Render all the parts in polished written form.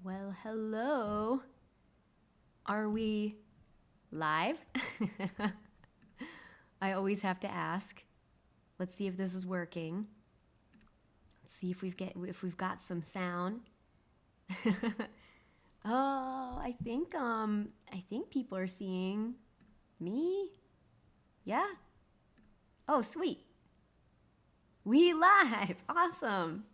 Well, hello. Are we live? I always have to ask. Let's see if this is working. Let's see if we've got some sound. Oh, I think people are seeing me. Yeah. Oh, sweet. We live. Awesome.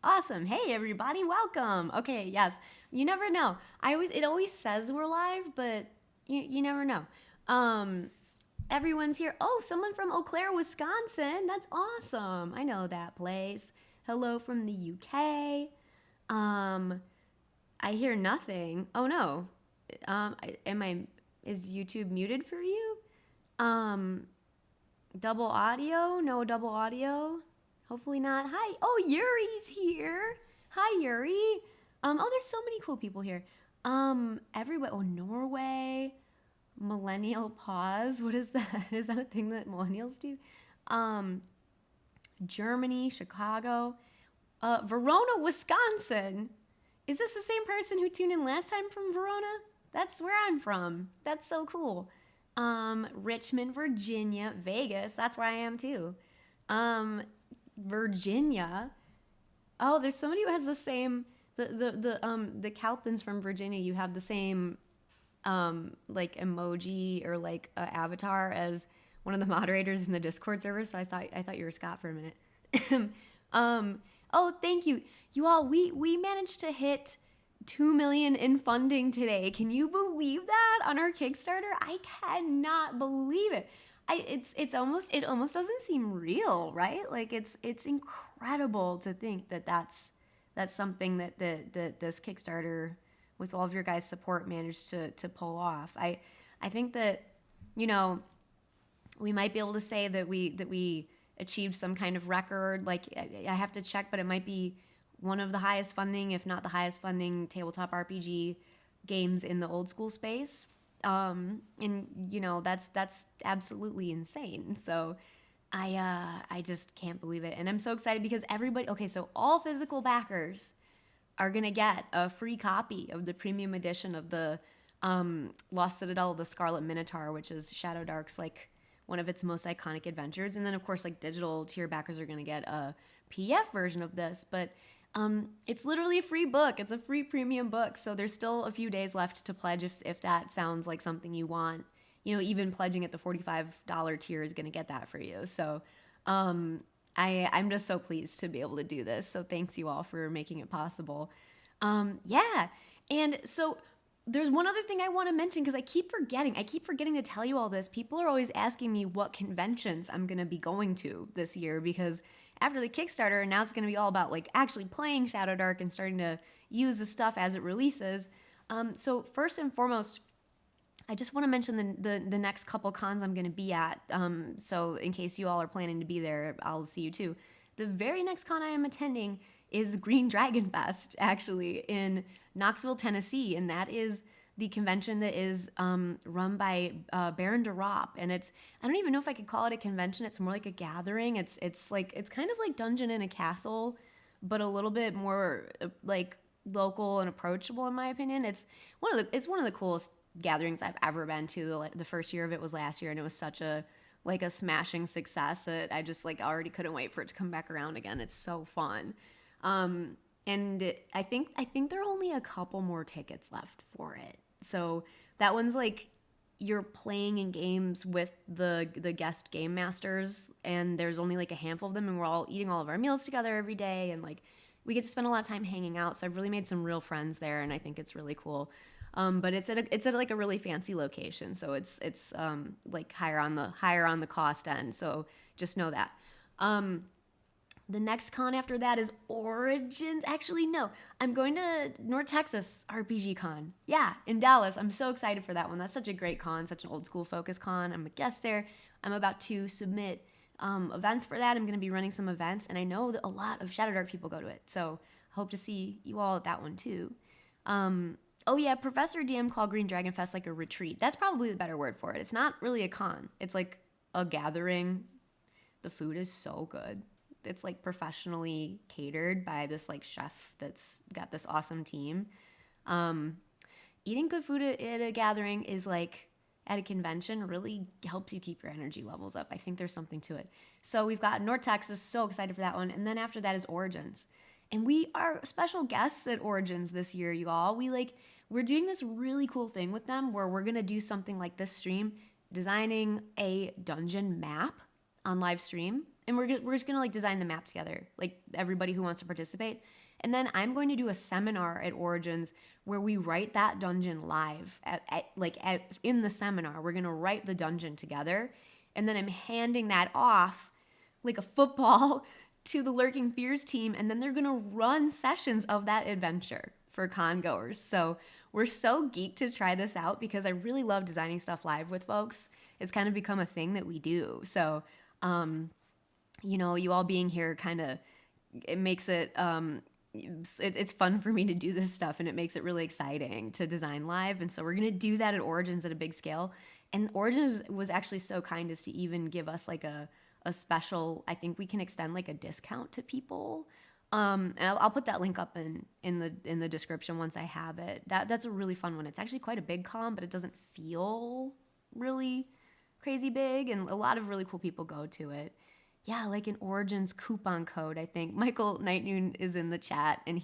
Awesome. Hey everybody, welcome. Okay, yes. You never know. It always says we're live, but you never know. Um Everyone's here. Oh, someone from Eau Claire, Wisconsin. That's awesome. I know that place. Hello from the UK. Um I hear nothing. Oh no. Am I is YouTube muted for you? Um Double audio? No double audio? Hopefully not. Hi. Oh, Yuri's here. Hi, Yuri. Oh, there's so many cool people here. Everywhere. Oh, Norway. Millennial pause. What is that? Is that a thing that millennials do? Um, Germany, Chicago, Verona, Wisconsin. Is this the same person who tuned in last time from Verona? That's where I'm from. That's so cool. Richmond, Virginia, Vegas. That's where I am too. Um, Virginia. Oh, there's somebody who has the same the Calpins from Virginia. You have the same like emoji or like avatar as one of the moderators in the Discord server. So I thought you were Scott for a minute. um, oh, thank you, you all. We managed to hit 2 million in funding today. Can you believe that on our Kickstarter? I cannot believe it. It almost doesn't seem real, right? Like it's incredible to think that that's something that this Kickstarter with all of your guys' support managed to pull off. I think that, you know, we might be able to say that we achieved some kind of record. Like I have to check, but it might be one of the highest funding, if not the highest funding, tabletop RPG games in the old school space. And you know that's absolutely insane. So I just can't believe it, and I'm so excited because everybody. Okay, so all physical backers are gonna get a free copy of the premium edition of the Lost Citadel of the Scarlet Minotaur, which is Shadowdark's like one of its most iconic adventures. And then of course like digital tier backers are gonna get a PDF version of this, but it's literally a free book. It's a free premium book. So there's still a few days left to pledge if that sounds like something you want. You know, even pledging at the $45 tier is going to get that for you. So I'm just so pleased to be able to do this. So thanks you all for making it possible. Yeah. And so there's one other thing I want to mention because I keep forgetting. I keep forgetting to tell you all this. People are always asking me what conventions I'm going to be going to this year because after the Kickstarter, now it's going to be all about like actually playing Shadowdark and starting to use the stuff as it releases. So first and foremost, I just want to mention the next couple cons I'm going to be at. So in case you all are planning to be there, I'll see you too. The very next con I am attending is Green Dragon Fest, actually, in Knoxville, Tennessee. And that is the convention that is run by Baron DeRop. And I don't even know if I could call it a convention. It's more like a gathering. It's kind of like Dungeon in a Castle, but a little bit more like local and approachable, in my opinion. It's one of the coolest gatherings I've ever been to. The first year of it was last year, and it was such a smashing success that I just like already couldn't wait for it to come back around again. It's so fun. I think there are only a couple more tickets left for it. So that one's like you're playing in games with the guest game masters, and there's only like a handful of them, and we're all eating all of our meals together every day, and like we get to spend a lot of time hanging out. So I've really made some real friends there, and I think it's really cool. But it's at like a really fancy location, so it's like higher on the cost end. So just know that. The next con after that is Origins. Actually, no, I'm going to North Texas RPG Con. Yeah, in Dallas. I'm so excited for that one. That's such a great con, such an old school focus con. I'm a guest there. I'm about to submit events for that. I'm going to be running some events, and I know that a lot of Shadowdark people go to it. So I hope to see you all at that one too. Oh yeah, Professor DM called Green Dragon Fest like a retreat. That's probably the better word for it. It's not really a con. It's like a gathering. The food is so good. It's like professionally catered by this like chef that's got this awesome team. Eating good food at a gathering is like at a convention really helps you keep your energy levels up. I think there's something to it. So we've got North Texas, so excited for that one. And then after that is Origins. And we are special guests at Origins this year, you all. We're doing this really cool thing with them where we're gonna do something like this stream, designing a dungeon map on live stream. And we're just gonna like design the map together, like everybody who wants to participate. And then I'm going to do a seminar at Origins where we write that dungeon live in the seminar. We're going to write the dungeon together. And then I'm handing that off like a football to the Lurking Fears team. And then they're going to run sessions of that adventure for con goers. So we're so geeked to try this out because I really love designing stuff live with folks. It's kind of become a thing that we do. So, you all being here kind of, it makes it, it's fun for me to do this stuff, and it makes it really exciting to design live. And so we're going to do that at Origins at a big scale. And Origins was actually so kind as to even give us like a special, I think we can extend like a discount to people. And I'll put that link up in the description once I have it. That's a really fun one. It's actually quite a big con, but it doesn't feel really crazy big, and a lot of really cool people go to it. Yeah, like an Origins coupon code, I think. Michael Night Noon is in the chat, and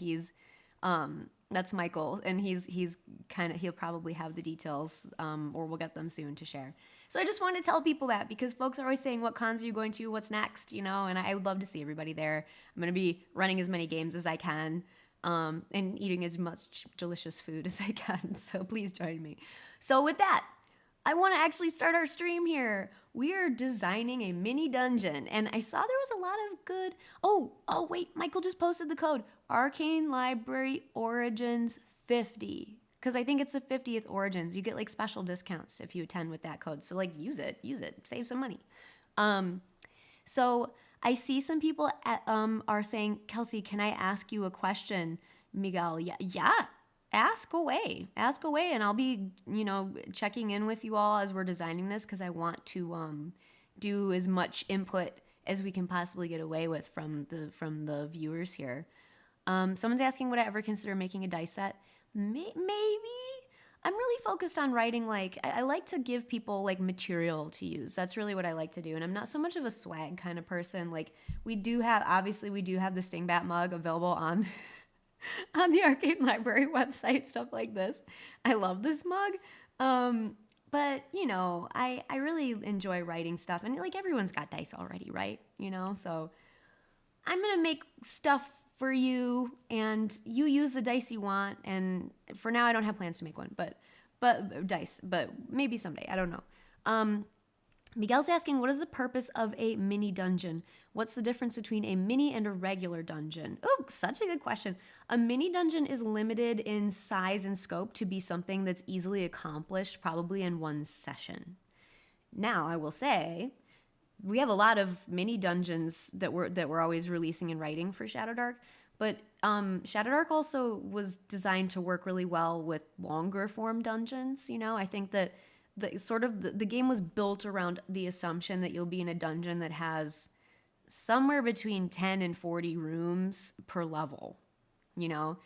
that's Michael, and he'll probably have the details, or we'll get them soon to share. So I just wanted to tell people that because folks are always saying, what cons are you going to? What's next? And I would love to see everybody there. I'm going to be running as many games as I can, and eating as much delicious food as I can. So please join me. So with that, I want to actually start our stream here. We are designing a mini dungeon, and I saw there was a lot of good. Oh wait, Michael just posted the code Arcane Library Origins 50, because I think it's the 50th Origins. You get like special discounts if you attend with that code. So like use it, save some money. So I see some people are saying, Kelsey, can I ask you a question? Miguel, yeah. Ask away, and I'll be, checking in with you all as we're designing this because I want to do as much input as we can possibly get away with from the viewers here. Someone's asking, would I ever consider making a dice set? Maybe. I'm really focused on writing, like, I like to give people, like, material to use. That's really what I like to do, and I'm not so much of a swag kind of person. Like, we do have the Stingbat mug available on the Arcade Library website, stuff like this. I love this mug. But, I really enjoy writing stuff. And, like, everyone's got dice already, right? So I'm going to make stuff for you, and you use the dice you want. And for now, I don't have plans to make one, but dice. But maybe someday. I don't know. Miguel's asking, what is the purpose of a mini dungeon? What's the difference between a mini and a regular dungeon? Oh, such a good question. A mini dungeon is limited in size and scope to be something that's easily accomplished probably in one session. Now, I will say, we have a lot of mini dungeons that we're always releasing and writing for Shadowdark, but Shadowdark also was designed to work really well with longer form dungeons. I think that the game was built around the assumption that you'll be in a dungeon that has somewhere between 10 and 40 rooms per level, and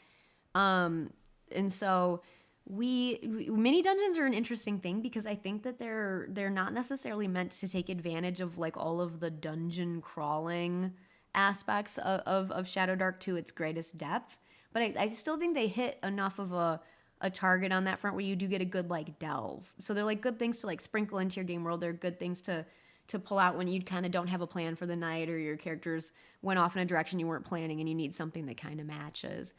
so mini dungeons are an interesting thing because I think that they're not necessarily meant to take advantage of like all of the dungeon crawling aspects of Shadowdark to its greatest depth, but I still think they hit enough of a target on that front where you do get a good like delve. So they're like good things to like sprinkle into your game world. They're good things to pull out when you kind of don't have a plan for the night, or your characters went off in a direction you weren't planning and you need something that kind of matches.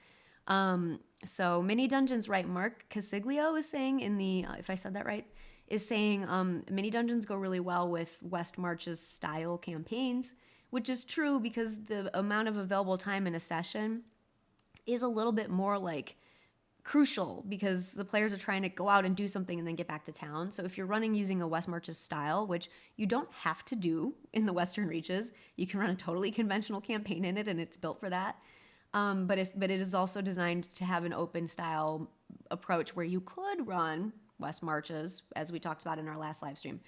So mini dungeons, right? Mark Casiglio is saying if I said that right, is saying mini dungeons go really well with West March's style campaigns, which is true because the amount of available time in a session is a little bit more like crucial because the players are trying to go out and do something and then get back to town. So if you're running using a West Marches style, which you don't have to do in the Western Reaches, you can run a totally conventional campaign in it and it's built for that. But it is also designed to have an open style approach where you could run West Marches, as we talked about in our last live stream.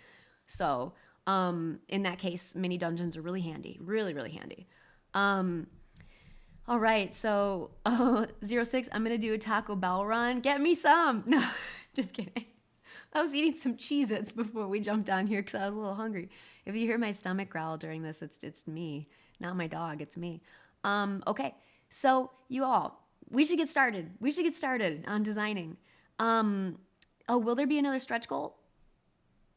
So in that case, mini dungeons are really handy, really, really handy. All right, so 06, I'm gonna do a Taco Bell run. Get me some. No, just kidding. I was eating some Cheez-Its before we jumped on here because I was a little hungry. If you hear my stomach growl during this, it's me, not my dog. It's me. Okay, so you all, we should get started. We should get started on designing. Will there be another stretch goal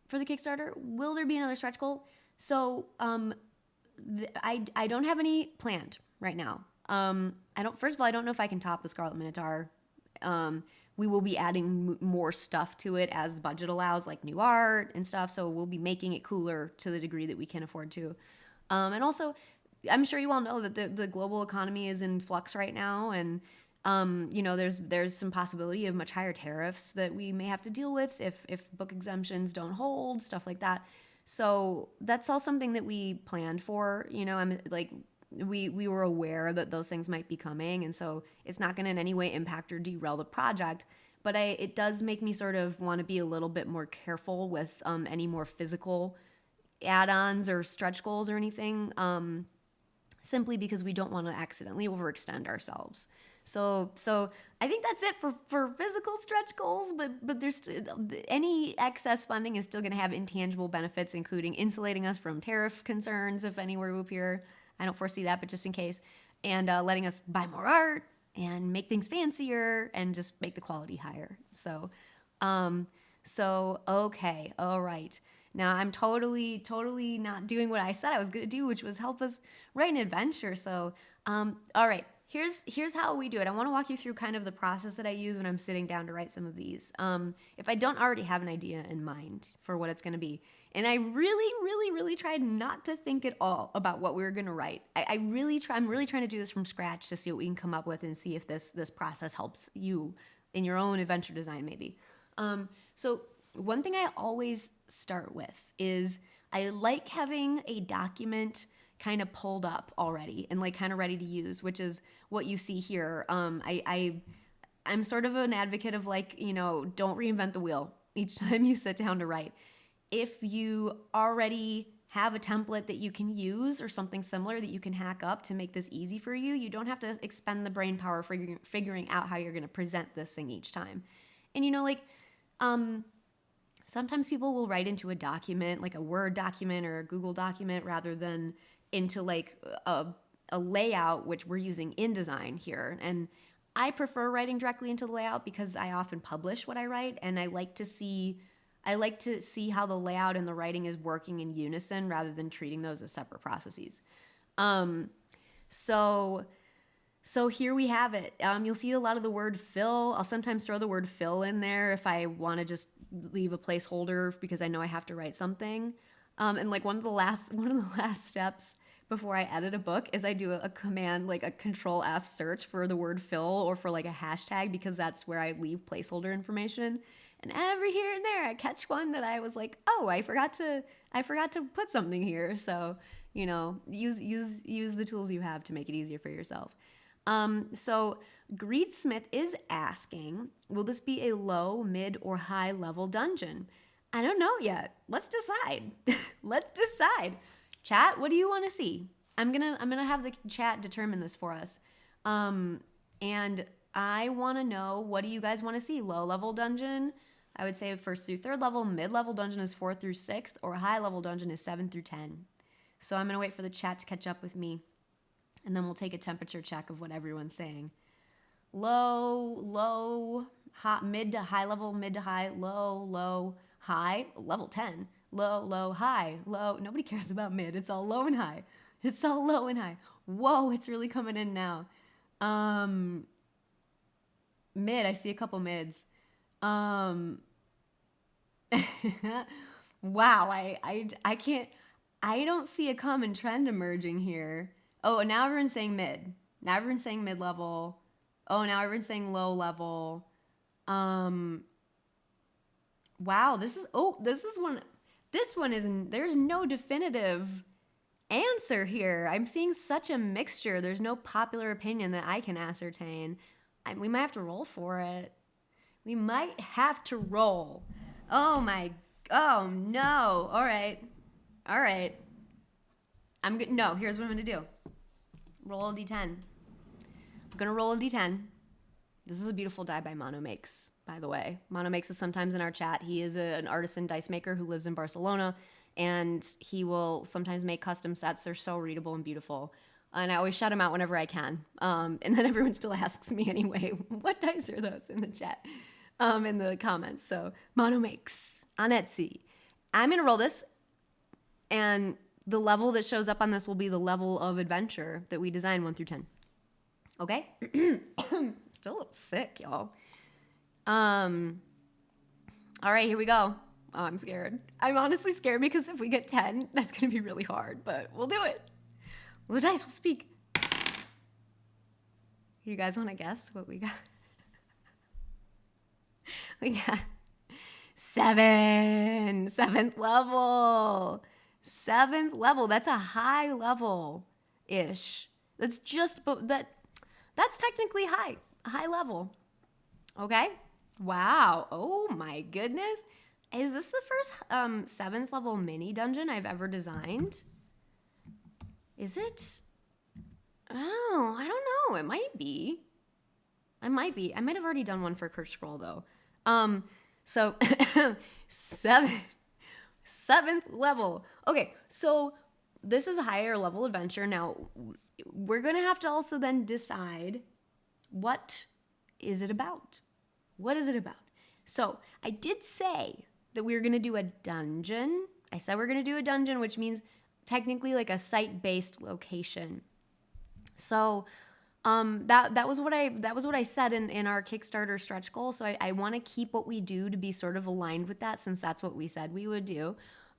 for the Kickstarter? Will there be another stretch goal? So I don't have any planned right now. First of all, I don't know if I can top the Scarlet Minotaur. We will be adding more stuff to it as the budget allows, like new art and stuff. So we'll be making it cooler to the degree that we can afford to. And also, I'm sure you all know that the global economy is in flux right now. And, there's some possibility of much higher tariffs that we may have to deal with if book exemptions don't hold, stuff like that. So that's all something that we planned for. I'm like, we were aware that those things might be coming, and so it's not going to in any way impact or derail the project. But it does make me sort of want to be a little bit more careful with any more physical add-ons or stretch goals or anything, simply because we don't want to accidentally overextend ourselves. So I think that's it for physical stretch goals, but there's any excess funding is still going to have intangible benefits, including insulating us from tariff concerns if any were to appear. I don't foresee that, but just in case, and letting us buy more art and make things fancier and just make the quality higher. So okay, all right. Now I'm totally not doing what I said I was gonna do, which was help us write an adventure. So all right. Here's how we do it. I want to walk you through kind of the process that I use when I'm sitting down to write some of these. If I don't already have an idea in mind for what it's going to be, and I really tried not to think at all about what we were going to write. I'm really trying to do this from scratch to see what we can come up with and see if this process helps you in your own adventure design maybe. So one thing I always start with is I like having a document kind of pulled up already and like kind of ready to use, which is what you see here. I'm sort of an advocate of like, don't reinvent the wheel each time you sit down to write. If you already have a template that you can use or something similar that you can hack up to make this easy for you, you don't have to expend the brain power figuring out how you're going to present this thing each time. And sometimes people will write into a document, like a Word document or a Google document, rather than into like a layout, which we're using InDesign here. And I prefer writing directly into the layout because I often publish what I write, and I like to see how the layout and the writing is working in unison rather than treating those as separate processes. So here we have it. You'll see a lot of the word fill. I'll sometimes throw the word fill in there if I want to just leave a placeholder because I know I have to write something. And like one of the last steps before I edit a book is I do a command, like a Control F search for the word fill or for like a hashtag, because that's where I leave placeholder information. And every here and there I catch one that I was like, oh, I forgot to put something here. So, use the tools you have to make it easier for yourself. So Greedsmith is asking, will this be a low, mid, or high level dungeon? I don't know yet. Let's decide. Let's decide. Chat, what do you want to see? I'm gonna have the chat determine this for us. And I want to know, what do you guys want to see? Low level dungeon, I would say 1st through 3rd level. Mid level dungeon is 4th through 6th, or high level dungeon is 7 through 10. So I'm gonna wait for the chat to catch up with me, and then we'll take a temperature check of what everyone's saying. Low, hot, mid to high level, mid to high, low, high, level 10. Low, high, low. Nobody cares about mid. It's all low and high. Whoa, it's really coming in now. Mid, I see a couple mids. Wow, I can't, I don't see a common trend emerging here. Oh, now everyone's saying mid. Now everyone's saying mid level. Oh, now everyone's saying low level. Wow, this is one isn't, there's no definitive answer here. I'm seeing such a mixture. There's no popular opinion that I can ascertain. We might have to roll for it. We might have to roll. Oh no. All right. No, here's what I'm gonna do. Roll a d10. I'm gonna roll a d10. This is a beautiful die by Mono Makes, by the way. Mono Makes is sometimes in our chat. He is an artisan dice maker who lives in Barcelona, and he will sometimes make custom sets. They're so readable and beautiful. And I always shout him out whenever I can. And then everyone still asks me anyway, what dice are those in the chat, in the comments. So Mono Makes on Etsy. I'm going to roll this, and the level that shows up on this will be the level of adventure that we design 1 through 10. Okay? Still a little sick, y'all. All right, here we go. Oh, I'm scared. I'm honestly scared because if we get 10, that's going to be really hard, but we'll do it. Well, the dice will speak. You guys want to guess what we got? We got 7. 7th level. 7th level. That's a high level-ish. That's technically high. A high level. Okay? Wow. Oh my goodness. Is this the first 7th level mini dungeon I've ever designed? Is it? Oh, I don't know. It might be. I might have already done one for Cursed Scroll though. So 7th level. Okay, so this is a higher level adventure. Now, we're going to have to also then decide, what is it about? What is it about? So I did say that we were going to do a dungeon. I said we're going to do a dungeon, which means technically like a site-based location. So that was what I said in our Kickstarter stretch goal. So I want to keep what we do to be sort of aligned with that, since that's what we said we would do.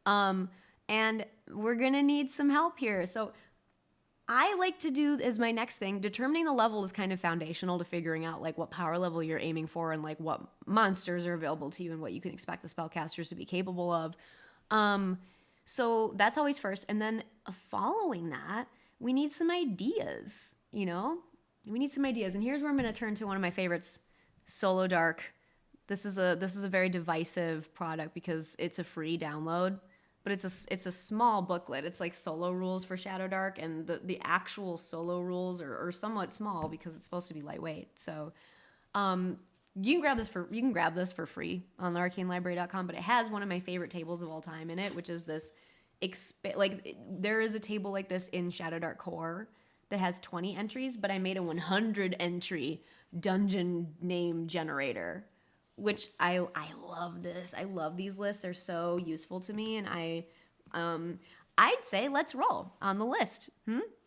And we're going to need some help here. So I like to do as my next thing, determining the level is kind of foundational to figuring out like what power level you're aiming for and like what monsters are available to you and what you can expect the spellcasters to be capable of. So that's always first. And then following that, we need some ideas, you know? We need some ideas. And here's where I'm going to turn to one of my favorites, Shadowdark. This is a very divisive product because it's a free download. But it's a small booklet. It's like solo rules for Shadowdark, and the actual solo rules are somewhat small because it's supposed to be lightweight. So you can grab this for free on thearcanelibrary.com, but it has one of my favorite tables of all time in it, which is this there is a table like this in Shadowdark Core that has 20 entries, but I made a 100 entry dungeon name generator, which I love this. I love these lists. They're so useful to me, and I'd say let's roll on the list.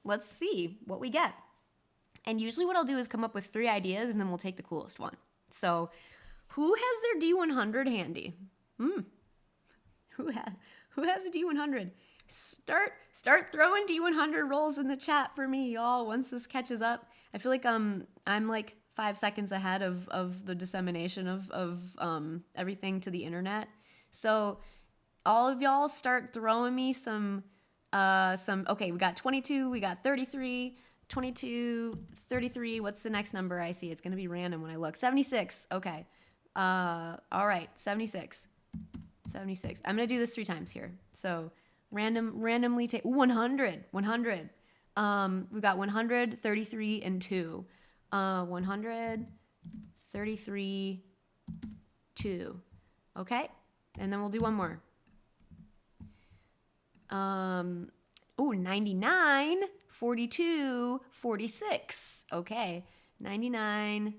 Let's see what we get. And usually what I'll do is come up with 3 ideas, and then we'll take the coolest one. So who has their D100 handy? Who has a D100? Start throwing D100 rolls in the chat for me, y'all, once this catches up. I feel like I'm like 5 seconds ahead of the dissemination of everything to the internet. So all of y'all start throwing me some, okay, we got 22, we got 33, 22, 33. What's the next number I see? It's going to be random when I look. 76. Okay. All right. 76. 76. I'm going to do this 3 times here. So randomly take 100. 100. We got 100, 33, and 2. 100, 33, 2. Okay. And then we'll do one more. 99, 42, 46. Okay. 99,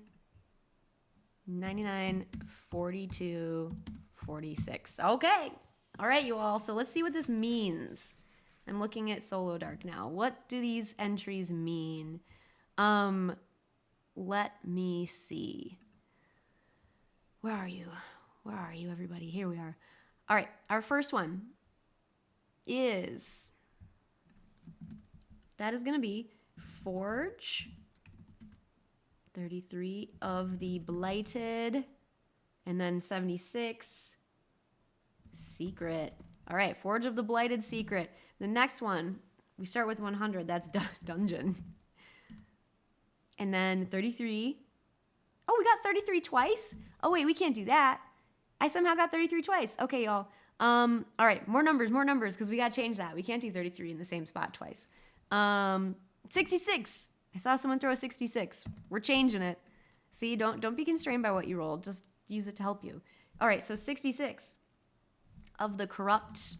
42, 46. Okay. All right, you all. So let's see what this means. I'm looking at Shadowdark now. What do these entries mean? Let me see. Where are you? Where are you, everybody? Here we are. All right. Our first one is... that is going to be Forge 33 of the Blighted, and then 76 Secret. All right, Forge of the Blighted Secret. The next one, we start with 100. That's Dungeon. And then 33. Oh, we got 33 twice? Oh, wait, we can't do that. I somehow got 33 twice. Okay, y'all. All right, more numbers, because we got to change that. We can't do 33 in the same spot twice. 66. I saw someone throw a 66. We're changing it. See, don't be constrained by what you rolled. Just use it to help you. All right, so 66 of the corrupt,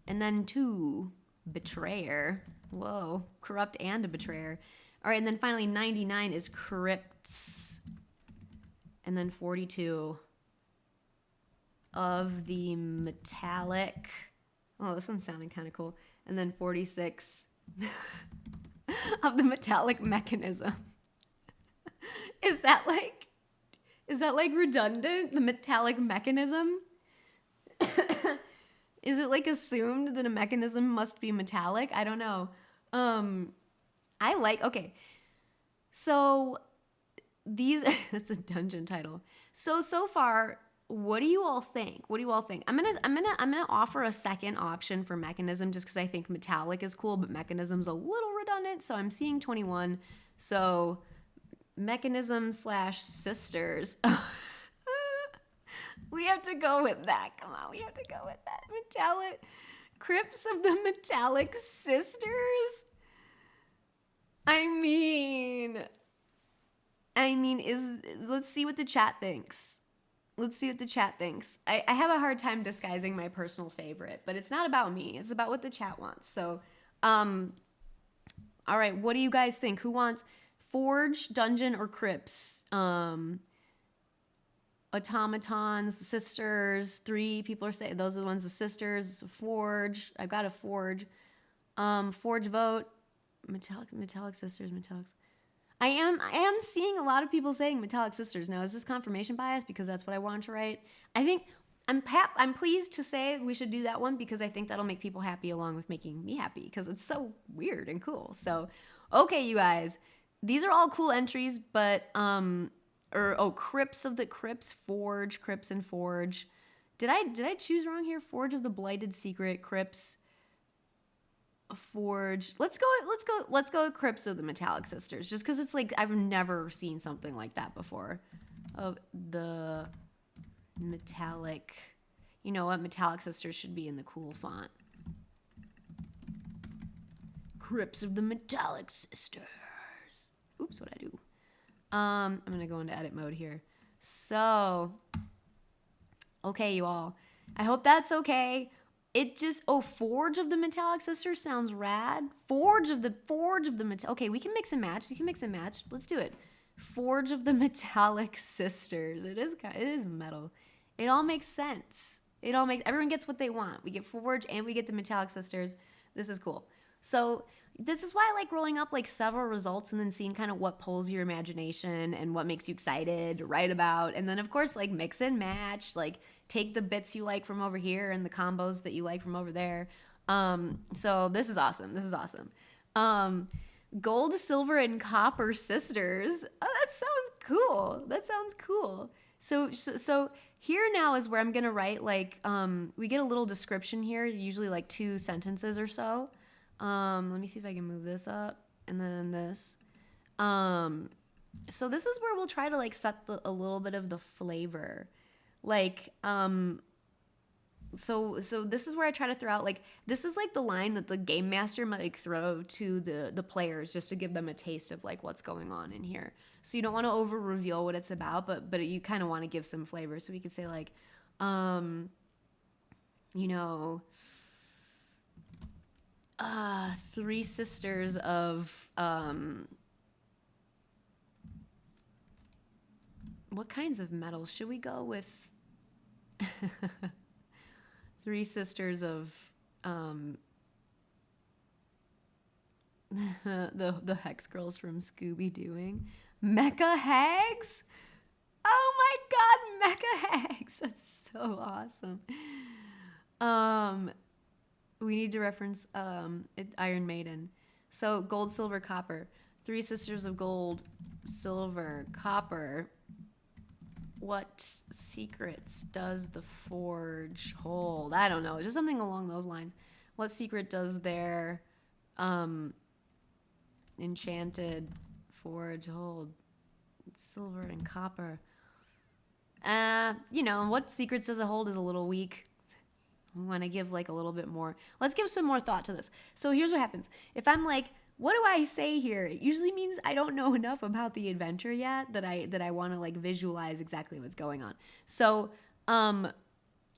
and then 2 betrayer. Whoa, corrupt and a betrayer. All right, and then finally 99 is crypts, and then 42 of the metallic. Oh, this one's sounding kind of cool. And then 46 of the metallic mechanism. Is that like redundant? The metallic mechanism? Is it like assumed that a mechanism must be metallic? I don't know. Okay. So these, that's a dungeon title. So far, what do you all think? I'm gonna offer a second option for mechanism just because I think metallic is cool, but mechanism's a little redundant. So I'm seeing 21. So mechanism / sisters. We have to go with that. Come on, we have to go with that. Metallic crypts of the metallic sisters. I mean, let's see what the chat thinks. I have a hard time disguising my personal favorite, but it's not about me. It's about what the chat wants. So, all right, what do you guys think? Who wants Forge, Dungeon, or Crypts? Automatons, the sisters, 3 people are saying those are the ones, the sisters. Forge, I've got a Forge. Forge vote, metallic sisters, metallics. I am seeing a lot of people saying metallic sisters. Now, is this confirmation bias because that's what I want to write? I think I'm pleased to say we should do that one because I think that'll make people happy along with making me happy because it's so weird and cool. So, okay, you guys, these are all cool entries, but Crypts of the Crypts, Forge, Crypts and Forge. Did I choose wrong here? Forge of the Blighted Secret, Crypts, Forge. Let's go with Crypts of the Metallic Sisters, just because it's like I've never seen something like that before. Of the metallic, you know what? Metallic Sisters should be in the cool font. Crypts of the Metallic Sisters. Oops, what'd I do? I'm gonna go into edit mode here. So, okay, you all. I hope that's okay. It just, Forge of the Metallic Sisters sounds rad. Forge of the okay, we can mix and match. Let's do it. Forge of the Metallic Sisters. It is metal. It all makes sense. Everyone gets what they want. We get Forge and we get the Metallic Sisters. This is cool. So this is why I like rolling up like several results and then seeing kind of what pulls your imagination and what makes you excited to write about. And then of course like mix and match, like take the bits you like from over here and the combos that you like from over there. So this is awesome. Gold, silver, and copper sisters. Oh, that sounds cool. So here now is where I'm gonna write like we get a little description here, usually like 2 sentences or so. Let me see if I can move this up and then this. So this is where we'll try to like set a little bit of the flavor. Like, so this is where I try to throw out like, this is like the line that the game master might like throw to the players just to give them a taste of like what's going on in here. So you don't want to over reveal what it's about, but you kind of want to give some flavor. So we could say like, you know, 3 sisters of what kinds of metals should we go with? 3 sisters of the Hex Girls from Scooby-Dooing. Mecha Hags? Oh my god, Mecha Hags! That's so awesome. We need to reference Iron Maiden. So gold, silver, copper. 3 sisters of gold, silver, copper. What secrets does the forge hold? I don't know. Just something along those lines. What secret does their enchanted forge hold? Silver and copper. You know, what secrets does it hold is a little weak. We want to give like a little bit more. Let's give some more thought to this. So here's what happens. If I'm like, what do I say here? It usually means I don't know enough about the adventure yet that I want to like visualize exactly what's going on. So, I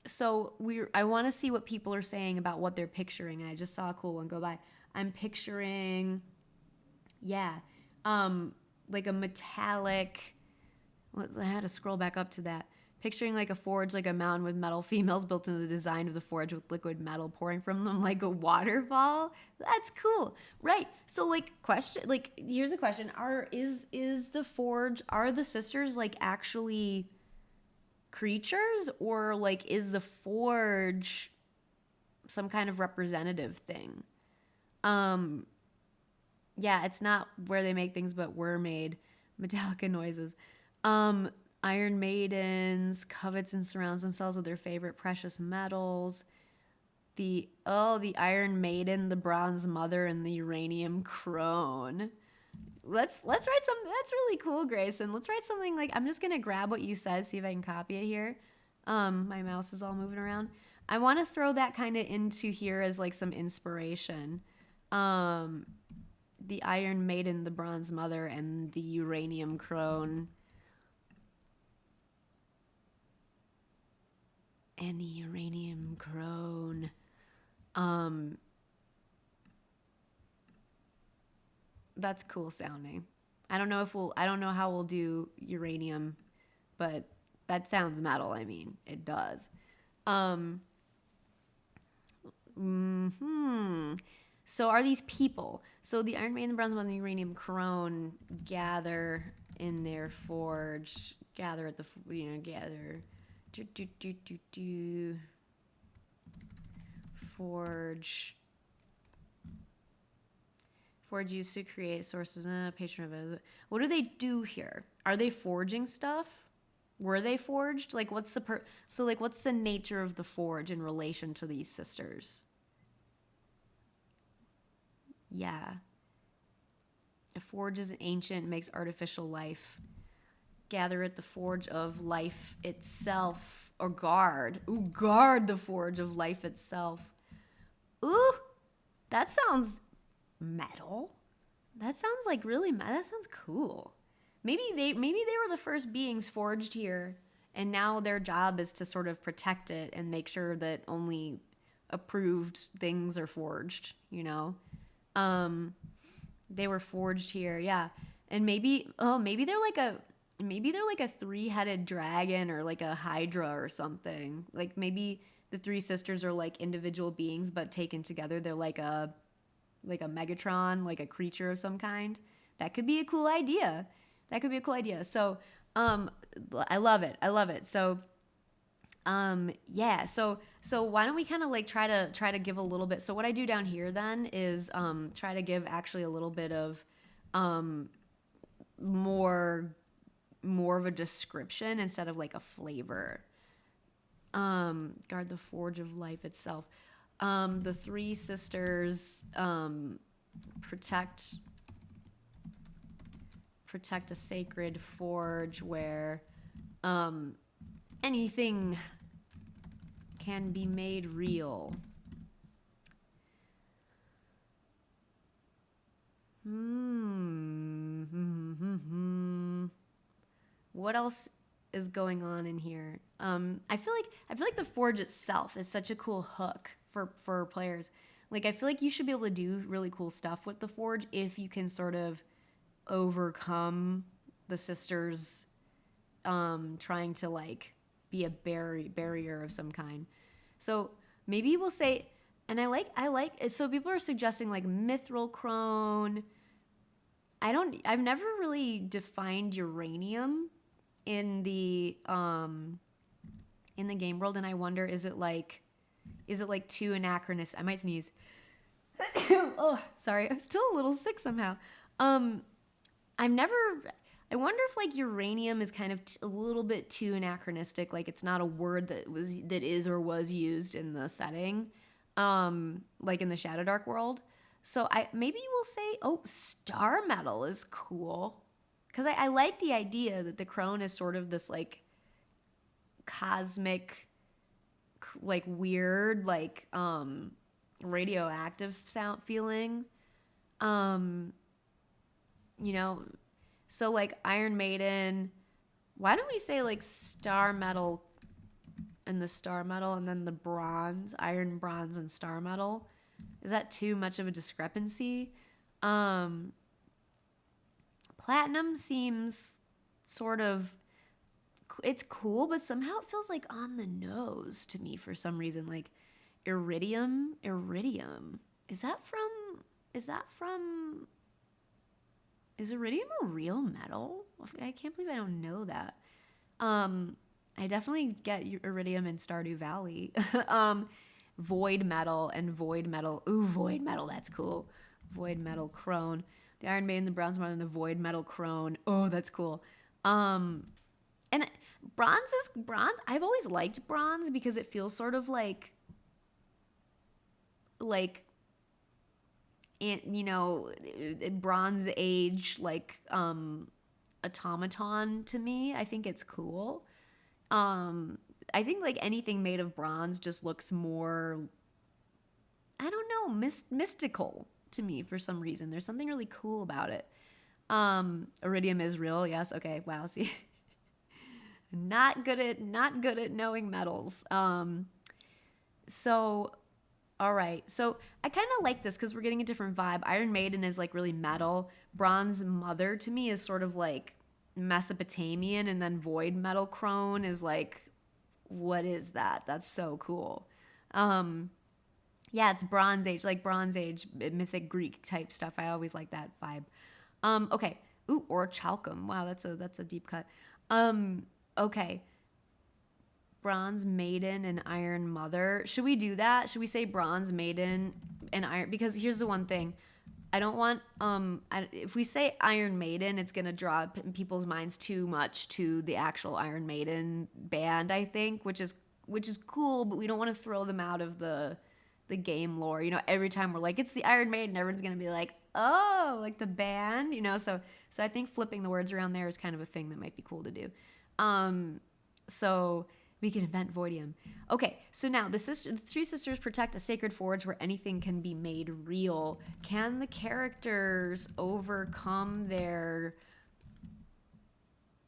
want to see what people are saying about what they're picturing. And I just saw a cool one go by. I'm picturing, yeah, like a metallic. I had to scroll back up to that. Picturing like a forge, like a mountain with metal females built into the design of the forge with liquid metal pouring from them like a waterfall. That's cool, right? So like here's a question: is the forge, are the sisters like actually creatures, or like is the forge some kind of representative thing? Yeah, it's not where they make things, but were made. Metallica noises. Iron Maidens covets and surrounds themselves with their favorite precious metals. The Iron Maiden, the Bronze Mother, and the Uranium Crone. Let's write something that's really cool, Grayson. Let's write something like, I'm just gonna grab what you said, see if I can copy it here. My mouse is all moving around. I want to throw that kind of into here as like some inspiration. The Iron Maiden, the Bronze Mother, and the Uranium Crone. And the Uranium Crone. That's cool sounding. I don't know how we'll do uranium, but that sounds metal. I mean, it does. So are these people? So the Iron Maiden, the Bronze Mother, and the Uranium Crone gather in their forge. Gather at the gather. Forge. Forge used to create sources. Patron of it. What do they do here? Are they forging stuff? Were they forged? Like, what's the so like what's the nature of the forge in relation to these sisters? Yeah. A forge is ancient, makes artificial life. Gather at the forge of life itself, or guard. Ooh, guard the forge of life itself. Ooh, that sounds metal. That sounds like really that sounds cool. Maybe they were the first beings forged here, and now their job is to sort of protect it and make sure that only approved things are forged, you know? They were forged here, yeah. And maybe they're like a three-headed dragon or like a hydra or something. Like maybe the three sisters are like individual beings, but taken together they're like a Megatron, like a creature of some kind. That could be a cool idea. So, I love it. So, yeah. So why don't we kind of like try to give a little bit. So what I do down here then is try to give actually a little bit of more of a description instead of like a flavor. Guard the forge of life itself. The three sisters protect a sacred forge where anything can be made real. What else is going on in here? I feel like the forge itself is such a cool hook for players. Like I feel like you should be able to do really cool stuff with the forge if you can sort of overcome the sisters trying to like be a barrier of some kind. So maybe we'll say, and I like so people are suggesting like mithril crone. I've never really defined uranium in the game world, and I wonder, is it like too anachronistic? I might sneeze. Oh, sorry, I'm still a little sick somehow. I wonder if like uranium is kind of a little bit too anachronistic, like it's not a word that is or was used in the setting, like in the Shadowdark world. So maybe we'll say, star metal is cool. Because I like the idea that the crone is sort of this like cosmic, like weird, like radioactive sound feeling. Um, you know, so like Iron Maiden, why don't we say like star metal and the star metal and then the bronze, iron, bronze, and star metal? Is that too much of a discrepancy? Um, Platinum seems sort of, it's cool, but somehow it feels like on the nose to me for some reason. Like iridium. Is that from, is that from, is iridium a real metal? I can't believe I don't know that. I definitely get iridium in Stardew Valley. Void metal and void metal. Ooh, void metal, that's cool. Void metal crone. The Iron Maiden, the bronze metal, and the void metal crone. Oh, that's cool. And bronze. I've always liked bronze because it feels sort of like Bronze Age, like automaton to me. I think it's cool. I think like anything made of bronze just looks more, I don't know, mystical to me for some reason. There's something really cool about it. Iridium is real. Yes. Okay. Wow. See, not good at knowing metals. So, all right. So I kind of like this because we're getting a different vibe. Iron Maiden is like really metal. Bronze Mother to me is sort of like Mesopotamian, and then Void Metal Crone is like, what is that? That's so cool. Yeah, it's Bronze Age, like Bronze Age, mythic Greek type stuff. I always like that vibe. Okay. Ooh, or Chalcum. Wow, that's a deep cut. Okay. Bronze Maiden and Iron Mother. Should we do that? Should we say Bronze Maiden and Iron? Because here's the one thing. I don't want if we say Iron Maiden, it's gonna draw people's minds too much to the actual Iron Maiden band, I think, which is cool, but we don't want to throw them out of the game lore. You know, every time we're like, it's the Iron Maiden, everyone's gonna be like, oh, like the band, you know. So I think flipping the words around there is kind of a thing that might be cool to do. So we can invent Voidium. Okay, so now the three sisters protect a sacred forge where anything can be made real. Can the characters overcome their...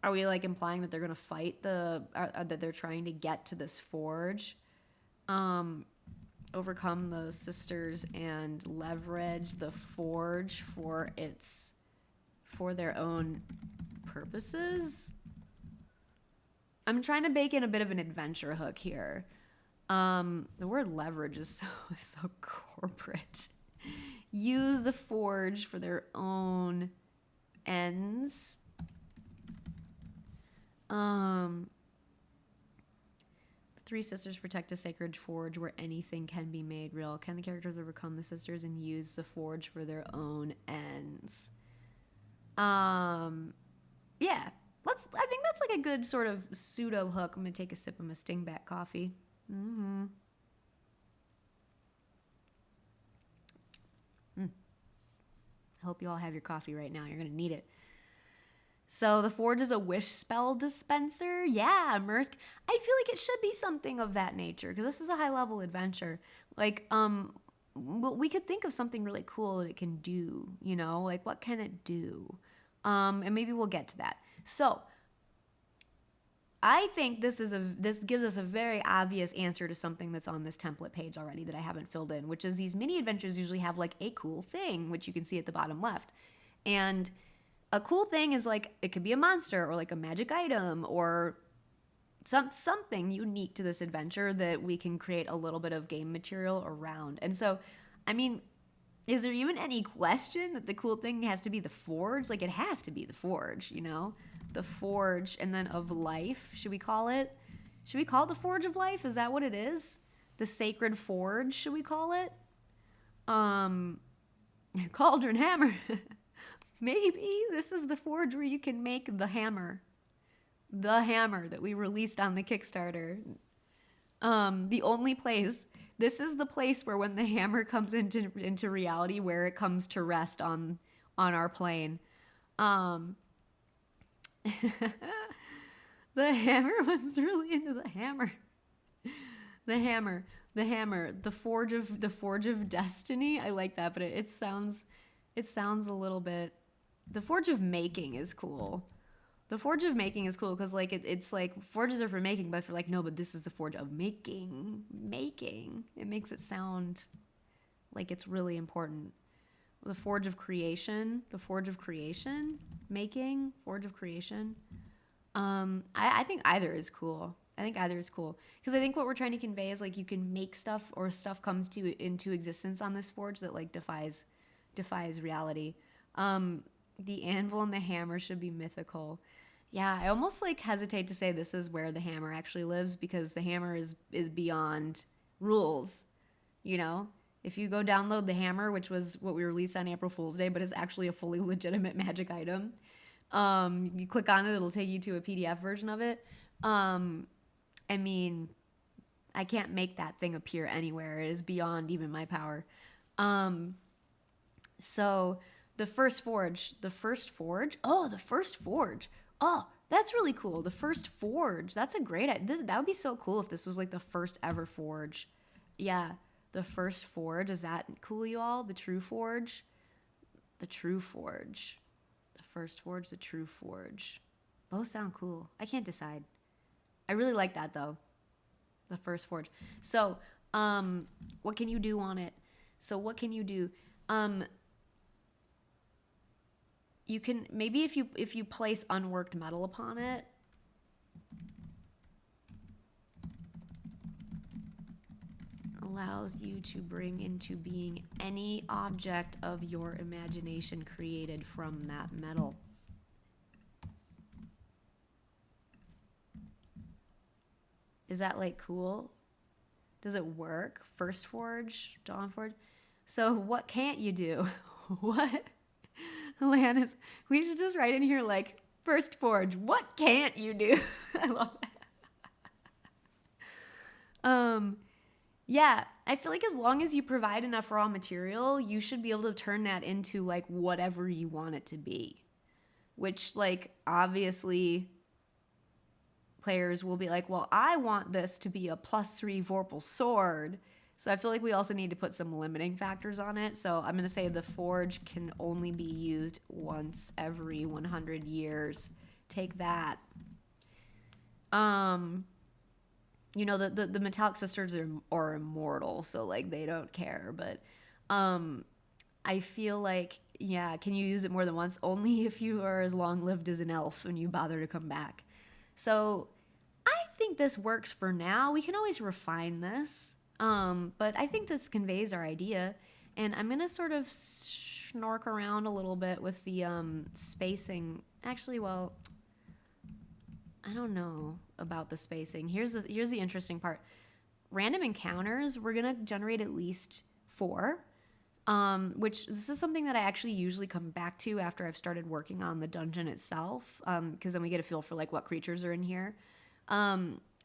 Are we like implying that they're going to fight that they're trying to get to this forge? Overcome the sisters and leverage the forge for their own purposes? I'm trying to bake in a bit of an adventure hook here. The word leverage is so corporate. Use the forge for their own ends. The three sisters protect a sacred forge where anything can be made real. Can the characters overcome the sisters and use the forge for their own ends? Yeah. I think that's like a good sort of pseudo hook. I'm gonna take a sip of my Stingback coffee. I hope you all have your coffee right now. You're gonna need it. So the forge is a wish spell dispenser. Yeah, Mersk. I feel like it should be something of that nature because this is a high level adventure. Like, well, we could think of something really cool that it can do. You know, like what can it do? And maybe we'll get to that. So I think this gives us a very obvious answer to something that's on this template page already that I haven't filled in, which is these mini adventures usually have like a cool thing, which you can see at the bottom left. And a cool thing is like, it could be a monster or like a magic item or something unique to this adventure that we can create a little bit of game material around. And so, I mean, is there even any question that the cool thing has to be the forge? Like, it has to be the forge, you know? The forge, and then of life, should we call it? Should we call it the Forge of Life? Is that what it is? The Sacred Forge, should we call it? Cauldron Hammer. Maybe this is the forge where you can make the hammer. The hammer that we released on the Kickstarter. The only place... This is the place where when the hammer comes into reality, where it comes to rest on our plane. The hammer one's really into the hammer. The hammer. The forge of destiny. I like that, but it sounds It sounds a little bit. The Forge of Making is cool. The Forge of Making is cool because like it's like forges are for making, but for like no, but this is the Forge of Making. Making. It makes it sound like it's really important. The Forge of Creation. The Forge of Creation. Making. Forge of Creation. I think either is cool. I think either is cool because I think what we're trying to convey is like you can make stuff or stuff comes to into existence on this forge that like defies reality. The anvil and the hammer should be mythical. Yeah, I almost like hesitate to say this is where the hammer actually lives because the hammer is beyond rules. You know, if you go download the hammer, which was what we released on April Fool's Day, but is actually a fully legitimate magic item. You click on it, it'll take you to a PDF version of it. I mean, I can't make that thing appear anywhere. It is beyond even my power. So the first forge. Oh, the first forge. Oh, that's really cool. The first forge. That's a great idea. That would be so cool if this was like the first ever forge. Yeah, the first forge. Is that cool, you all? The true forge. The true forge. The first forge, the true forge. Both sound cool. I can't decide. I really like that though. The first forge. So, what can you do on it? So what can you do? You can maybe if you place unworked metal upon it, allows you to bring into being any object of your imagination created from that metal. Is that like cool? Does it work? First forge, Dawn forge. So what can't you do? What? Alanis, we should just write in here like first forge. What can't you do? I love that. Yeah, I feel like as long as you provide enough raw material, you should be able to turn that into like whatever you want it to be. Which like obviously players will be like, well, I want this to be a +3 Vorpal sword. So I feel like we also need to put some limiting factors on it. So I'm going to say the forge can only be used once every 100 years. Take that. You know, the metallic sisters are immortal, so like they don't care. But I feel like, yeah, can you use it more than once? Only if you are as long-lived as an elf and you bother to come back. So I think this works for now. We can always refine this. But I think this conveys our idea. And I'm going to sort of snark around a little bit with the spacing. Actually, well, I don't know about the spacing. Here's the interesting part. Random encounters, we're going to generate at least 4. Which this is something that I actually usually come back to after I've started working on the dungeon itself, because then we get a feel for like what creatures are in here.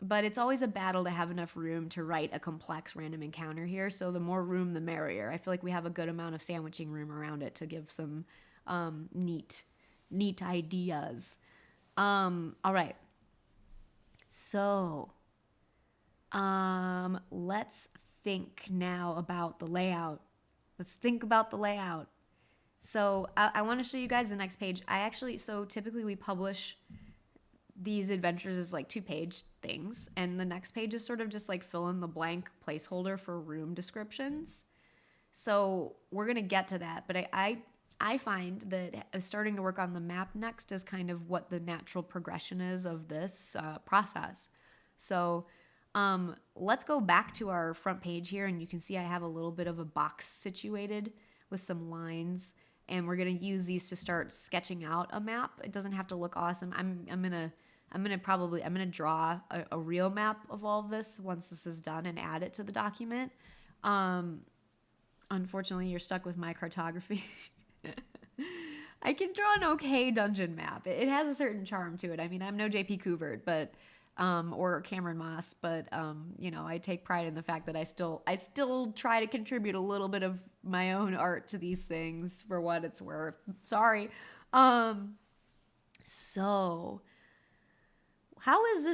But it's always a battle to have enough room to write a complex random encounter here. So the more room, the merrier. I feel like we have a good amount of sandwiching room around it to give some neat ideas. All right. So let's think now about the layout. Let's think about the layout. So I want to show you guys the next page. So typically we publish these adventures as like 2-page things. And the next page is sort of just like fill in the blank placeholder for room descriptions. So we're going to get to that. But I find that starting to work on the map next is kind of what the natural progression is of this process. So let's go back to our front page here, and you can see I have a little bit of a box situated with some lines, and we're gonna use these to start sketching out a map. It doesn't have to look awesome. I'm gonna draw a real map of all of this once this is done and add it to the document. Unfortunately, you're stuck with my cartography. I can draw an okay dungeon map. It has a certain charm to it. I mean, I'm no JP Couvert, but or Cameron Moss, but you know, I take pride in the fact that I still try to contribute a little bit of my own art to these things for what it's worth. Sorry. So how is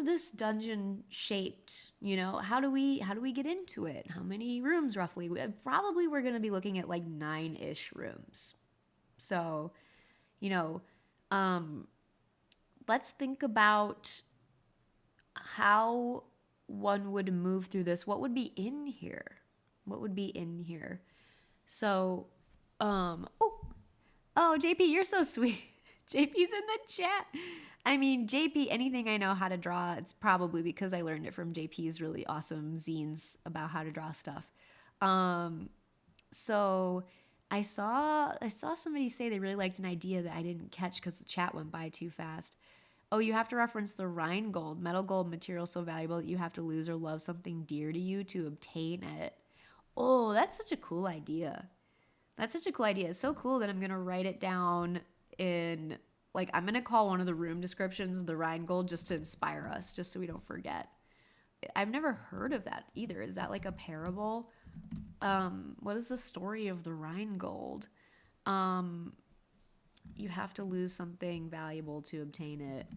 this dungeon shaped? You know, how do we get into it? How many rooms roughly? Probably we're going to be looking at like 9-ish rooms. So, you know, let's think about how one would move through this. What would be in here? What would be in here? So, oh, JP, you're so sweet. JP's in the chat. I mean, JP, anything I know how to draw, it's probably because I learned it from JP's really awesome zines about how to draw stuff. So I saw somebody say they really liked an idea that I didn't catch because the chat went by too fast. Oh, you have to reference the Rheingold, metal gold material so valuable that you have to lose or love something dear to you to obtain it. Oh, that's such a cool idea. That's such a cool idea. It's so cool that I'm going to write it down in, like, I'm going to call one of the room descriptions the Rheingold just to inspire us, just so we don't forget. I've never heard of that either. Is that like a parable? What is the story of the Rheingold? You have to lose something valuable to obtain it.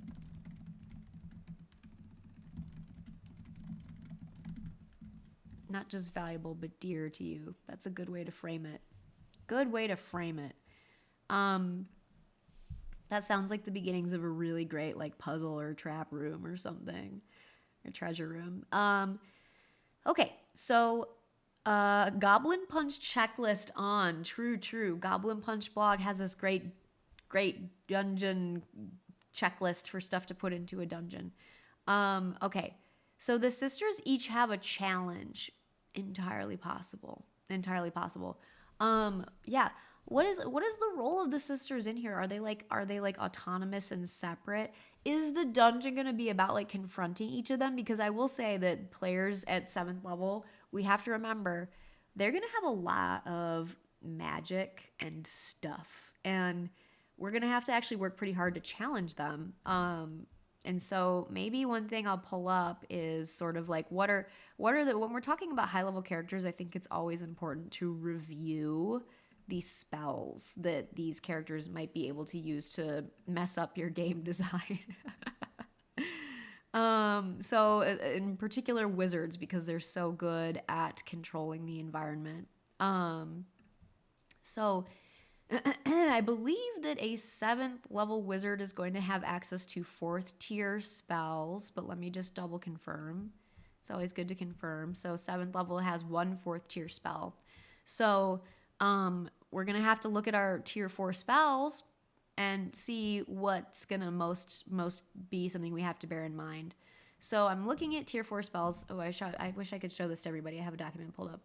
Not just valuable, but dear to you. That's a good way to frame it. Good way to frame it. That sounds like the beginnings of a really great like puzzle or trap room or something. Or treasure room. Okay, so Goblin Punch checklist on. True. Goblin Punch blog has this great dungeon checklist for stuff to put into a dungeon. Okay, so the sisters each have a challenge. Entirely possible. Yeah. What is the role of the sisters in here? Are they like autonomous and separate? Is the dungeon going to be about like confronting each of them? Because I will say that players at 7th level, we have to remember they're going to have a lot of magic and stuff, and we're going to have to actually work pretty hard to challenge them. And so maybe one thing I'll pull up is sort of like what are the, when we're talking about high level characters, I think it's always important to review the spells that these characters might be able to use to mess up your game design. So in particular wizards, because they're so good at controlling the environment. So I believe that a 7th level wizard is going to have access to 4th tier spells, but let me just double confirm. It's always good to confirm. So 7th level has 1 4th tier spell. So we're going to have to look at our tier 4 spells and see what's going to most be something we have to bear in mind. So I'm looking at tier 4 spells. Oh, I wish I could show this to everybody. I have a document pulled up.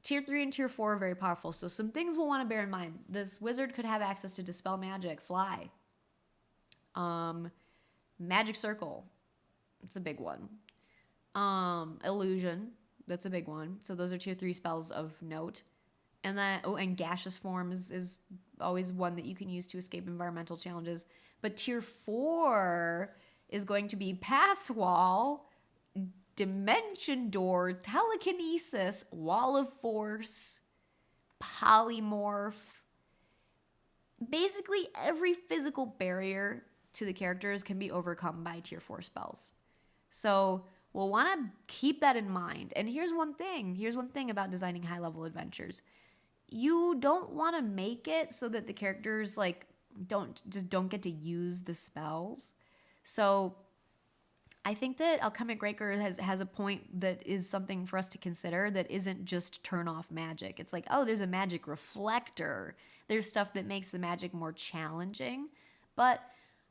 Tier 3 and Tier 4 are very powerful, so some things we'll want to bear in mind. This wizard could have access to Dispel Magic, Fly. Magic Circle, it's a big one. Illusion, that's a big one. So those are Tier 3 spells of note. And and Gaseous Form is always one that you can use to escape environmental challenges. But Tier 4 is going to be Pass Wall, Dimension Door, Telekinesis, Wall of Force, Polymorph. Basically, every physical barrier to the characters can be overcome by Tier 4 spells. So we'll want to keep that in mind. And here's one thing about designing high-level adventures. You don't want to make it so that the characters like don't get to use the spells. So I think that Alchemic Raker has a point that is something for us to consider that isn't just turn off magic. It's like, oh, there's a magic reflector. There's stuff that makes the magic more challenging. But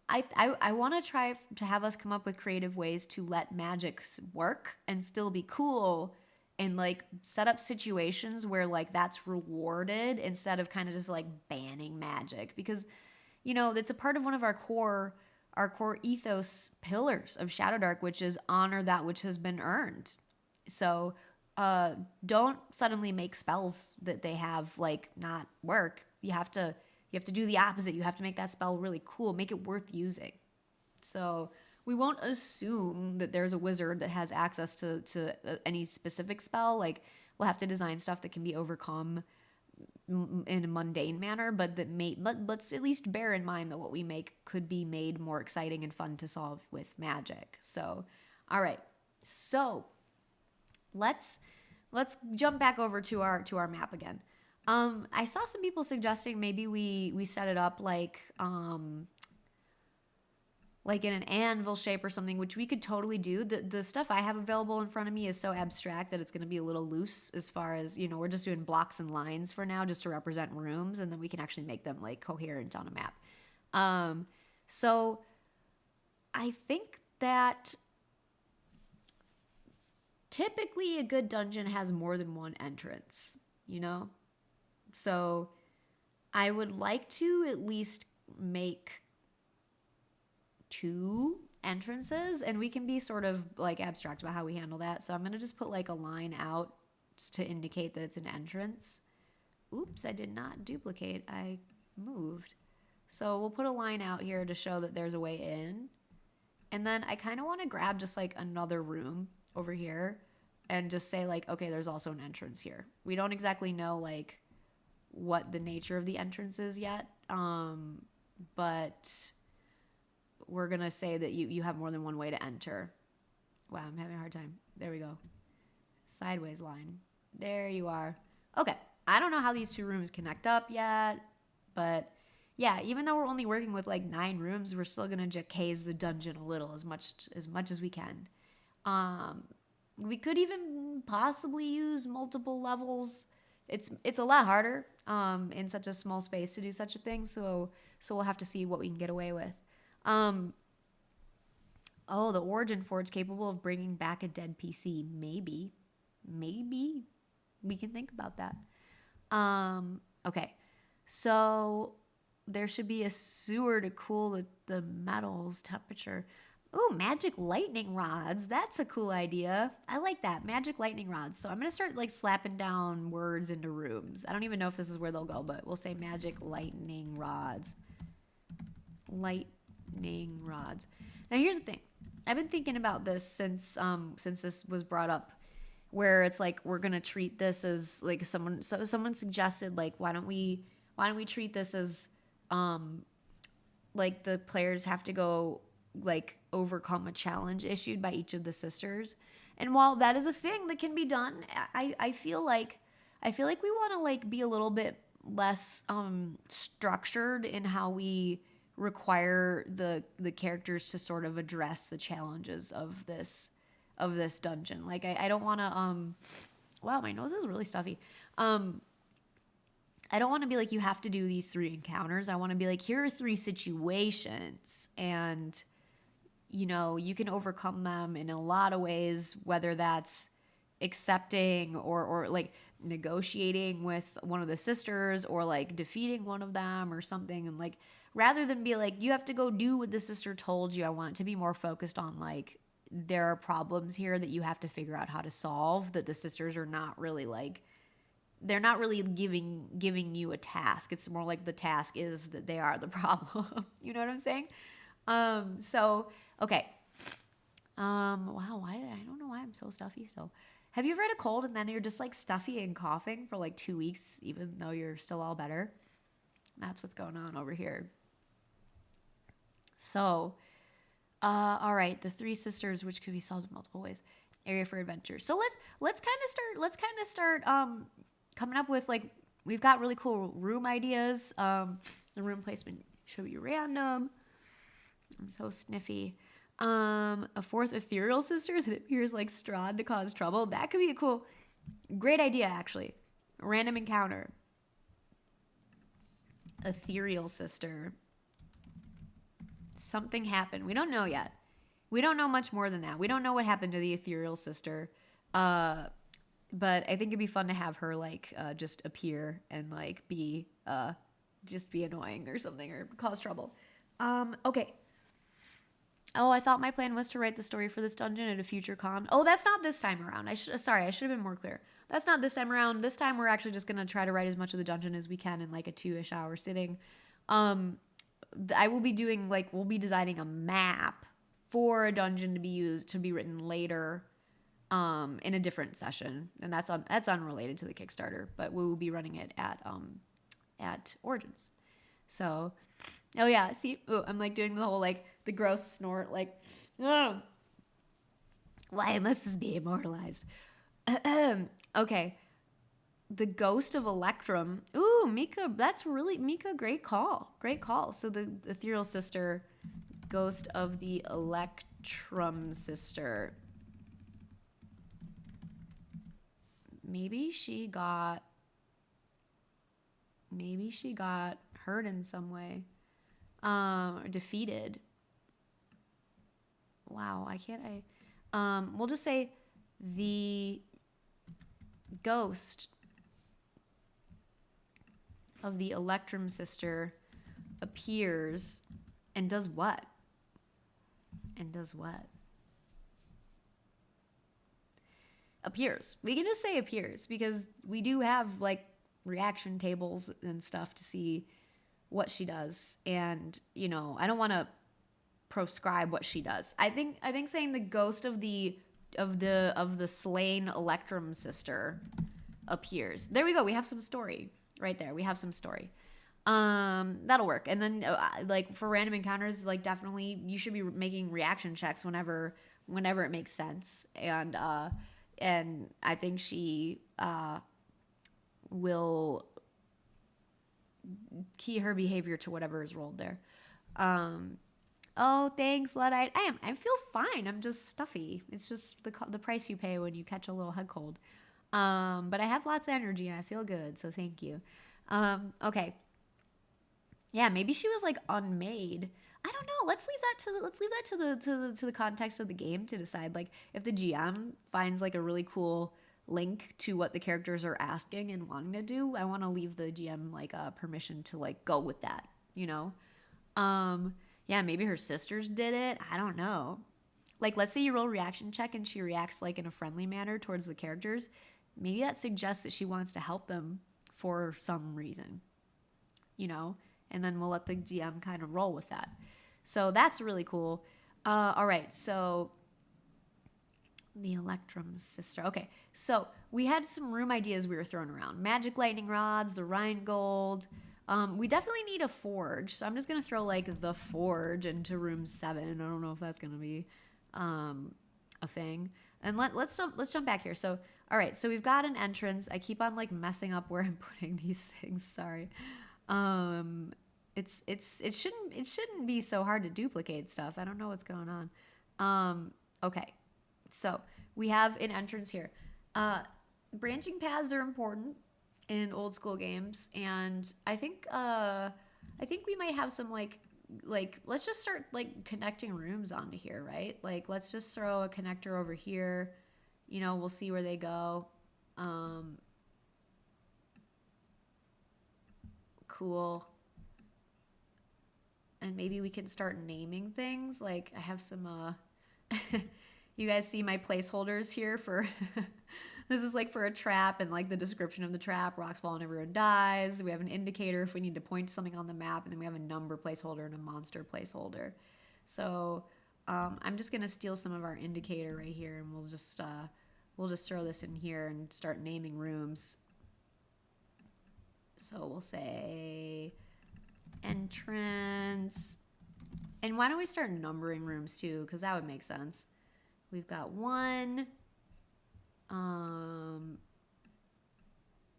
I want to try to have us come up with creative ways to let magic work and still be cool and like set up situations where like that's rewarded instead of kind of just like banning magic. Because, you know, it's a part of one of our core ethos pillars of Shadowdark, which is honor that which has been earned. So don't suddenly make spells that they have like not work. You have to do the opposite. You have to make that spell really cool, make it worth using. So we won't assume that there's a wizard that has access to any specific spell. Like we'll have to design stuff that can be overcome in a mundane manner, but let's at least bear in mind that what we make could be made more exciting and fun to solve with magic. So, all right. So, let's jump back over to our map again. I saw some people suggesting maybe we set it up like in an anvil shape or something, which we could totally do. The stuff I have available in front of me is so abstract that it's going to be a little loose as far as, we're just doing blocks and lines for now just to represent rooms, and then we can actually make them like coherent on a map. So I think that typically a good dungeon has more than one entrance, So I would like to at least make 2 entrances, and we can be sort of like abstract about how we handle that. So I'm going to just put like a line out to indicate that it's an entrance. Oops, I did not duplicate. I moved. So we'll put a line out here to show that there's a way in. And then I kind of want to grab just like another room over here and just say like, okay, there's also an entrance here. We don't exactly know like what the nature of the entrance is yet. But we're going to say that you have more than one way to enter. Wow, I'm having a hard time. There we go. Sideways line. There you are. Okay. I don't know how these 2 rooms connect up yet, but yeah, even though we're only working with like 9 rooms, we're still going to jackaze the dungeon a little as much as we can. We could even possibly use multiple levels. It's a lot harder in such a small space to do such a thing, so we'll have to see what we can get away with. The Origin Forge capable of bringing back a dead PC. Maybe we can think about that. Okay, so there should be a sewer to cool the metal's temperature. Ooh, magic lightning rods. That's a cool idea. I like that. Magic lightning rods. So I'm going to start like slapping down words into rooms. I don't even know if this is where they'll go, but we'll say magic lightning rods. Lightning rods. Now here's the thing. I've been thinking about this since this was brought up, where it's like we're gonna treat this as like someone suggested like why don't we treat this as like the players have to go like overcome a challenge issued by each of the sisters. And while that is a thing that can be done, I feel like we want to like be a little bit less structured in how we require the characters to sort of address the challenges of this dungeon. Like I don't want to wow, my nose is really stuffy. I don't want to be like, you have to do these 3 encounters. I want to be like, here are 3 situations, and you can overcome them in a lot of ways, whether that's accepting or like negotiating with one of the sisters or like defeating one of them or something. And like, rather than be like, you have to go do what the sister told you, I want it to be more focused on like, there are problems here that you have to figure out how to solve, that the sisters are not really like, they're not really giving you a task. It's more like the task is that they are the problem. You know what I'm saying? So, okay. Wow, I don't know why I'm so stuffy still. Have you ever had a cold and then you're just like stuffy and coughing for like 2 weeks, even though you're still all better? That's what's going on over here. So, all right, the 3 sisters, which could be solved in multiple ways. Area for adventure. So let's kind of start coming up with like, we've got really cool room ideas. The room placement should be random. I'm so sniffy. A 4th ethereal sister that appears like Strahd to cause trouble. That could be a cool, great idea actually. Random encounter. Ethereal sister. Something happened. We don't know yet. We don't know much more than that. We don't know what happened to the ethereal sister. But I think it'd be fun to have her like just appear and like be just be annoying or something or cause trouble. Okay. Oh, I thought my plan was to write the story for this dungeon at a future con. Oh, that's not this time around. I should have been more clear. That's not this time around. This time we're actually just gonna try to write as much of the dungeon as we can in like a 2-ish hour sitting. I will be doing we'll be designing a map for a dungeon to be used to be written later. in a different session, and that's unrelated to the Kickstarter, but we will be running it at Origins. So, oh yeah, see, I'm like doing the whole like the gross snort, like, oh, why must this be immortalized? Okay, the Ghost of Electrum. Ooh, Mika, that's really Mika. Great call, great call. So the ethereal sister, Ghost of the Electrum sister. Maybe she got hurt in some way, or defeated. Wow, we'll just say the ghost of the Electrum sister appears and does what? Appears. We can just say appears because we do have like reaction tables and stuff to see what she does, and you know, I don't want to prescribe what she does. I think saying the ghost of the slain Electrum sister appears. There we go. We have some story right there. We have some story. That'll work. And then like for random encounters, like definitely you should be making reaction checks whenever it makes sense. And I think she will key her behavior to whatever is rolled there. Oh, thanks, Luddite. I feel fine. I'm just stuffy. It's just the price you pay when you catch a little head cold. But I have lots of energy and I feel good, so thank you. Okay. Yeah, maybe she was like unmade. I don't know. Let's leave that to the context of the game to decide. Like if the GM finds like a really cool link to what the characters are asking and wanting to do, I want to leave the GM like permission to like go with that, you know? Yeah, maybe her sisters did it. I don't know. Like let's say you roll a reaction check and she reacts like in a friendly manner towards the characters. Maybe that suggests that she wants to help them for some reason, you know? And then we'll let the GM kind of roll with that. So that's really cool. All right, so the Electrum sister. Okay, so we had some room ideas we were throwing around. Magic lightning rods, the Rhinegold. We definitely need a forge. So I'm just going to throw like the forge into room 7. I don't know if that's going to be a thing. And let's jump back here. So, all right, so we've got an entrance. I keep on like messing up where I'm putting these things. Sorry. It shouldn't be so hard to duplicate stuff. I don't know what's going on. Okay. So we have an entrance here. Branching paths are important in old school games, and I think we might have some like let's just start like connecting rooms onto here, right? Like let's just throw a connector over here. You know, we'll see where they go. Cool. And maybe we can start naming things. Like I have some you guys see my placeholders here for this is like for a trap, and like the description of the trap: rocks fall and everyone dies. We have an indicator if we need to point to something on the map, and then we have a number placeholder and a monster placeholder. So I'm just gonna steal some of our indicator right here, and we'll just throw this in here and start naming rooms. So we'll say entrance. And why don't we start numbering rooms too? Because that would make sense. We've got 1.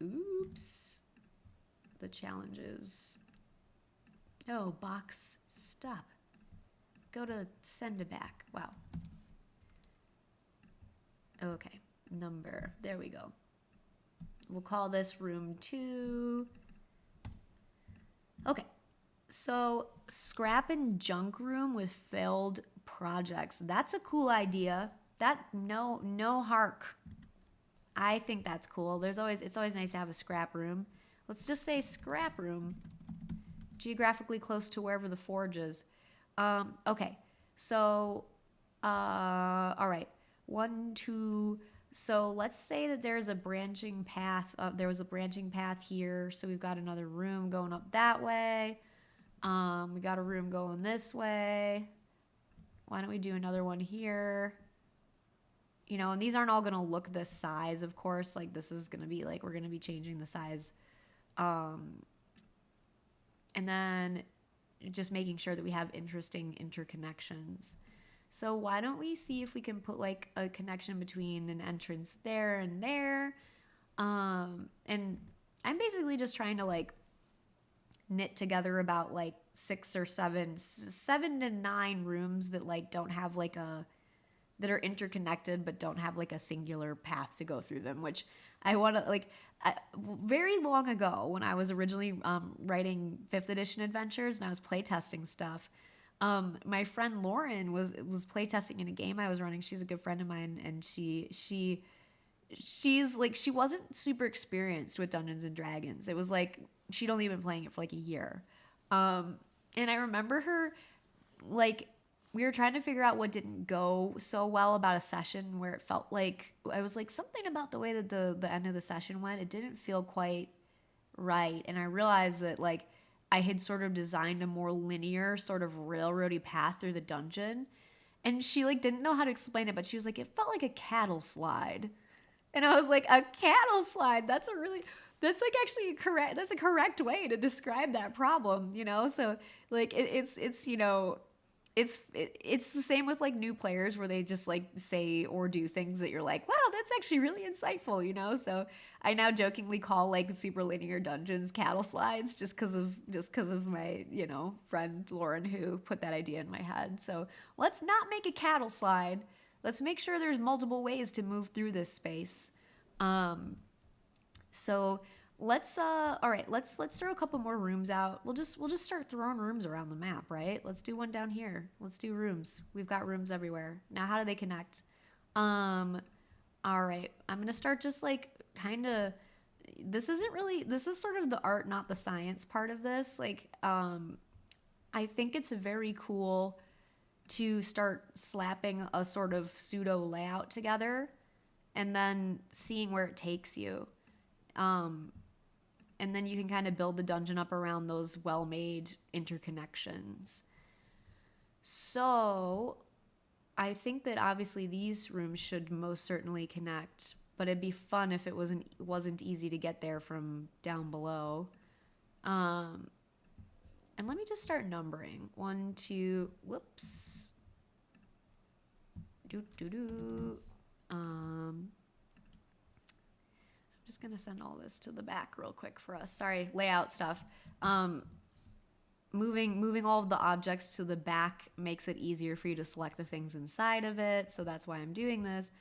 Oops. The challenges. Oh, box. Stop. Go to send it back. Wow. Okay. Number. There we go. We'll call this room 2. Okay. So, scrap and junk room with failed projects. That's a cool idea. No hark. I think that's cool. It's always nice to have a scrap room. Let's just say scrap room. Geographically close to wherever the forge is. Okay. So, all right. 1, 2. So let's say that there's a branching path. There was a branching path here. So we've got another room going up that way. We got a room going this way. Why don't we do another one here? you know, and these aren't all going to look this size, of course. Like this is going to be like, we're going to be changing the size. And then just making sure that we have interesting interconnections. So why don't we see if we can put like a connection between an entrance there and there. And I'm basically just trying to like knit together about like 7 to 9 rooms that like don't have like that are interconnected but don't have like a singular path to go through them, which I want to like very long ago when I was originally writing 5th edition adventures and I was playtesting stuff. My friend Lauren was playtesting in a game I was running. She's a good friend of mine, and she's like, she wasn't super experienced with Dungeons and Dragons. It was like she'd only been playing it for like a year. And I remember her, like, we were trying to figure out what didn't go so well about a session where it felt like, I was like, something about the way that the end of the session went, it didn't feel quite right. And I realized that like I had sort of designed a more linear sort of railroady path through the dungeon. And she like didn't know how to explain it, but she was like, it felt like a cattle slide. And I was like, a cattle slide? That's like actually that's a correct way to describe that problem, you know? So like it's you know, it's the same with like new players where they just like say or do things that you're like, wow, that's actually really insightful, you know? So I now jokingly call like super linear dungeons cattle slides just because of my, you know, friend Lauren who put that idea in my head. So let's not make a cattle slide. Let's make sure there's multiple ways to move through this space. So let's all right, let's throw a couple more rooms out. We'll just start throwing rooms around the map, right? Let's do one down here. Let's do rooms. We've got rooms everywhere. Now how do they connect? All right. I'm going to start just like kind of, this is sort of the art, not the science part of this. Like I think it's very cool to start slapping a sort of pseudo layout together and then seeing where it takes you. And then you can kind of build the dungeon up around those well-made interconnections. So I think that obviously these rooms should most certainly connect, but it'd be fun if it wasn't easy to get there from down below. And let me just start numbering. 1, 2, whoops. I'm just going to send all this to the back real quick for us. Sorry, layout stuff. Moving all of the objects to the back makes it easier for you to select the things inside of it. So that's why I'm doing this.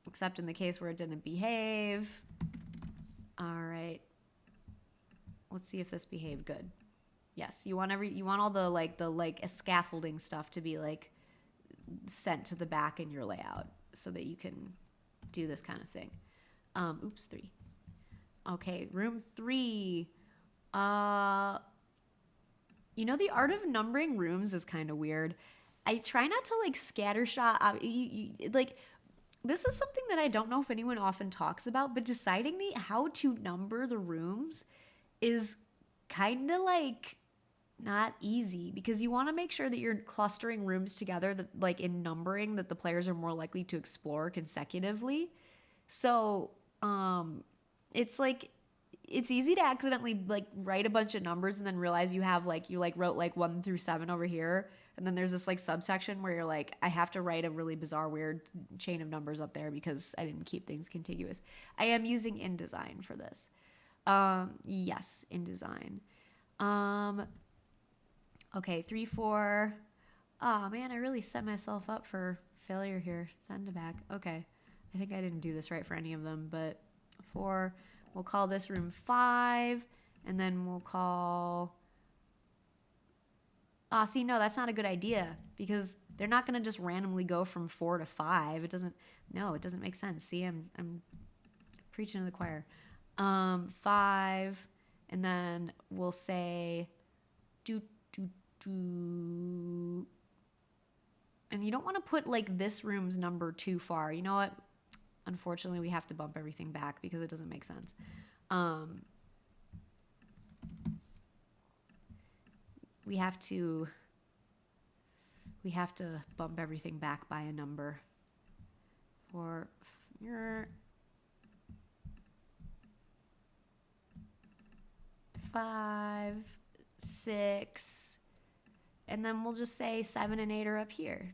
Except in the case where it didn't behave. All right. Let's see if this behaved good. Yes, you want all the scaffolding stuff to be like sent to the back in your layout so that you can do this kind of thing. Oops, 3. Okay, room 3. You know, the art of numbering rooms is kind of weird. I try not to like scattershot. Like, this is something that I don't know if anyone often talks about, but deciding how to number the rooms is kind of like not easy because you want to make sure that you're clustering rooms together that like in numbering that the players are more likely to explore consecutively. So, it's like, it's easy to accidentally like write a bunch of numbers and then realize you wrote like 1 through 7 over here. And then there's this like subsection where you're like, I have to write a really bizarre, weird chain of numbers up there because I didn't keep things contiguous. I am using InDesign for this. Yes, InDesign. Okay, 3, 4. Oh man, I really set myself up for failure here. Send to back. Okay. I think I didn't do this right for any of them, but 4, we'll call this room 5, and then we'll call, see, no, that's not a good idea, because they're not going to just randomly go from 4 to 5. It doesn't make sense. See, I'm preaching to the choir. 5, and then we'll say, and you don't want to put like this room's number too far. You know what? Unfortunately, we have to bump everything back because it doesn't make sense. We have to bump everything back by a number. 4, 5, 6, and then we'll just say 7 and 8 are up here.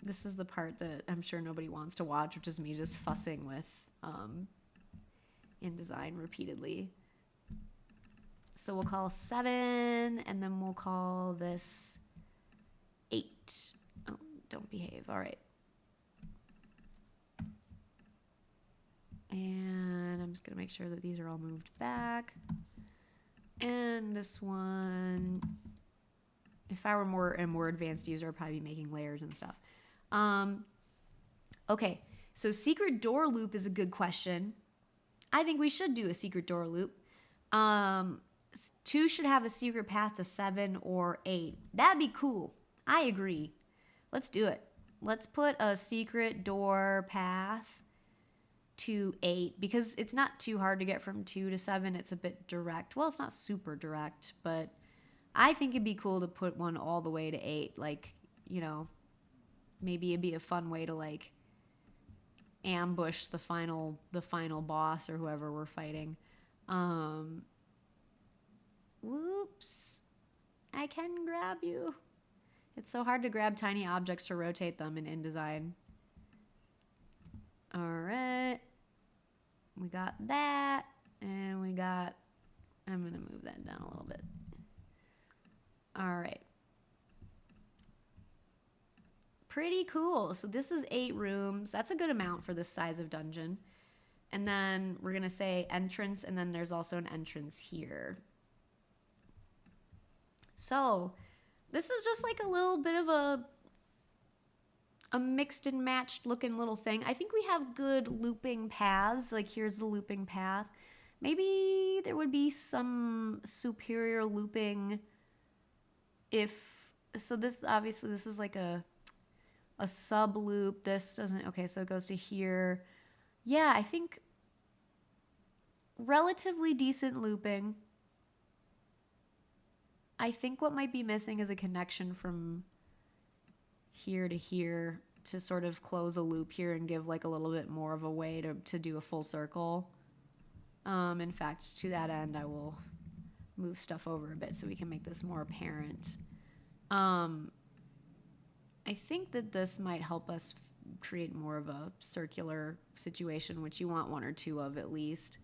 This is the part that I'm sure nobody wants to watch, which is me just fussing with InDesign repeatedly. So we'll call 7, and then we'll call this 8. Oh, don't behave. All right. And I'm just going to make sure that these are all moved back. And this one, if I were a more advanced user, I'd probably be making layers and stuff. Okay, so secret door loop is a good question. I think we should do a secret door loop. 2 should have a secret path to 7 or 8. That'd be cool. I agree. Let's do it. Let's put a secret door path to 8 because it's not too hard to get from 2 to 7. It's a bit direct. Well, it's not super direct, but I think it'd be cool to put one all the way to 8. Like, you know, maybe it'd be a fun way to like ambush the final boss or whoever we're fighting. Whoops. I can grab you. It's so hard to grab tiny objects to rotate them in InDesign. All right. We got that. And we got, I'm going to move that down a little bit. All right. Pretty cool. So this is 8 rooms. That's a good amount for this size of dungeon. And then we're going to say entrance, and then there's also an entrance here. So this is just like a little bit of a mixed and matched looking little thing. I think we have good looping paths. Like here's the looping path. Maybe there would be some superior looping if, so this, obviously this is like a sub loop. This doesn't, okay, so it goes to here. Yeah, I think relatively decent looping. I think what might be missing is a connection from here to here to sort of close a loop here and give like a little bit more of a way to do a full circle. In fact, to that end, I will move stuff over a bit so we can make this more apparent. I think that this might help us create more of a circular situation, which you want 1 or 2 of at least.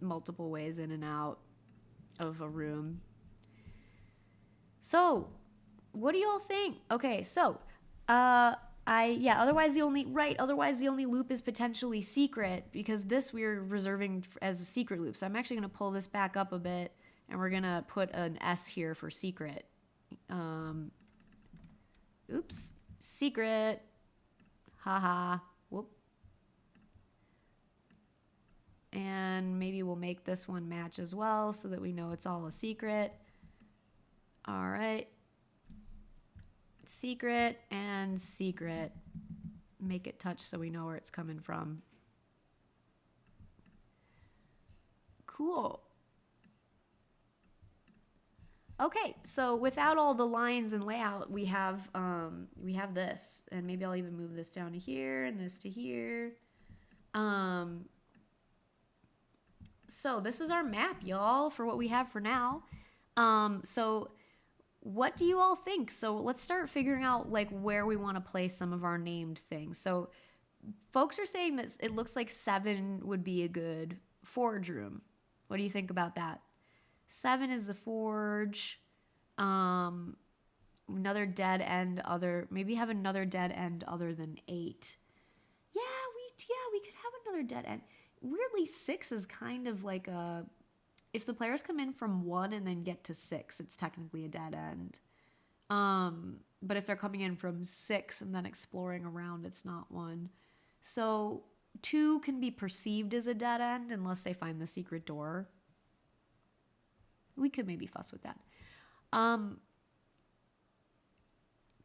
Multiple ways in and out of a room. So, what do you all think? Okay, so, otherwise the only loop is potentially secret because this we're reserving as a secret loop. So I'm actually going to pull this back up a bit and we're going to put an S here for secret. Oops, secret. Haha, whoop. And maybe we'll make this one match as well so that we know it's all a secret. All right. Secret and secret. Make it touch so we know where it's coming from. Cool. Okay, so without all the lines and layout, we have this, and maybe I'll even move this down to here and this to here. So this is our map, y'all, for what we have for now. So what do you all think? So let's start figuring out like where we want to place some of our named things. So folks are saying that it looks like 7 would be a good forge room. What do you think about that? 7 is the forge. Another dead end maybe have another dead end other than 8. Yeah, we could have another dead end. Weirdly, 6 is kind of like if the players come in from 1 and then get to 6, it's technically a dead end. But if they're coming in from 6 and then exploring around, it's not one. So 2 can be perceived as a dead end unless they find the secret door. We could maybe fuss with that.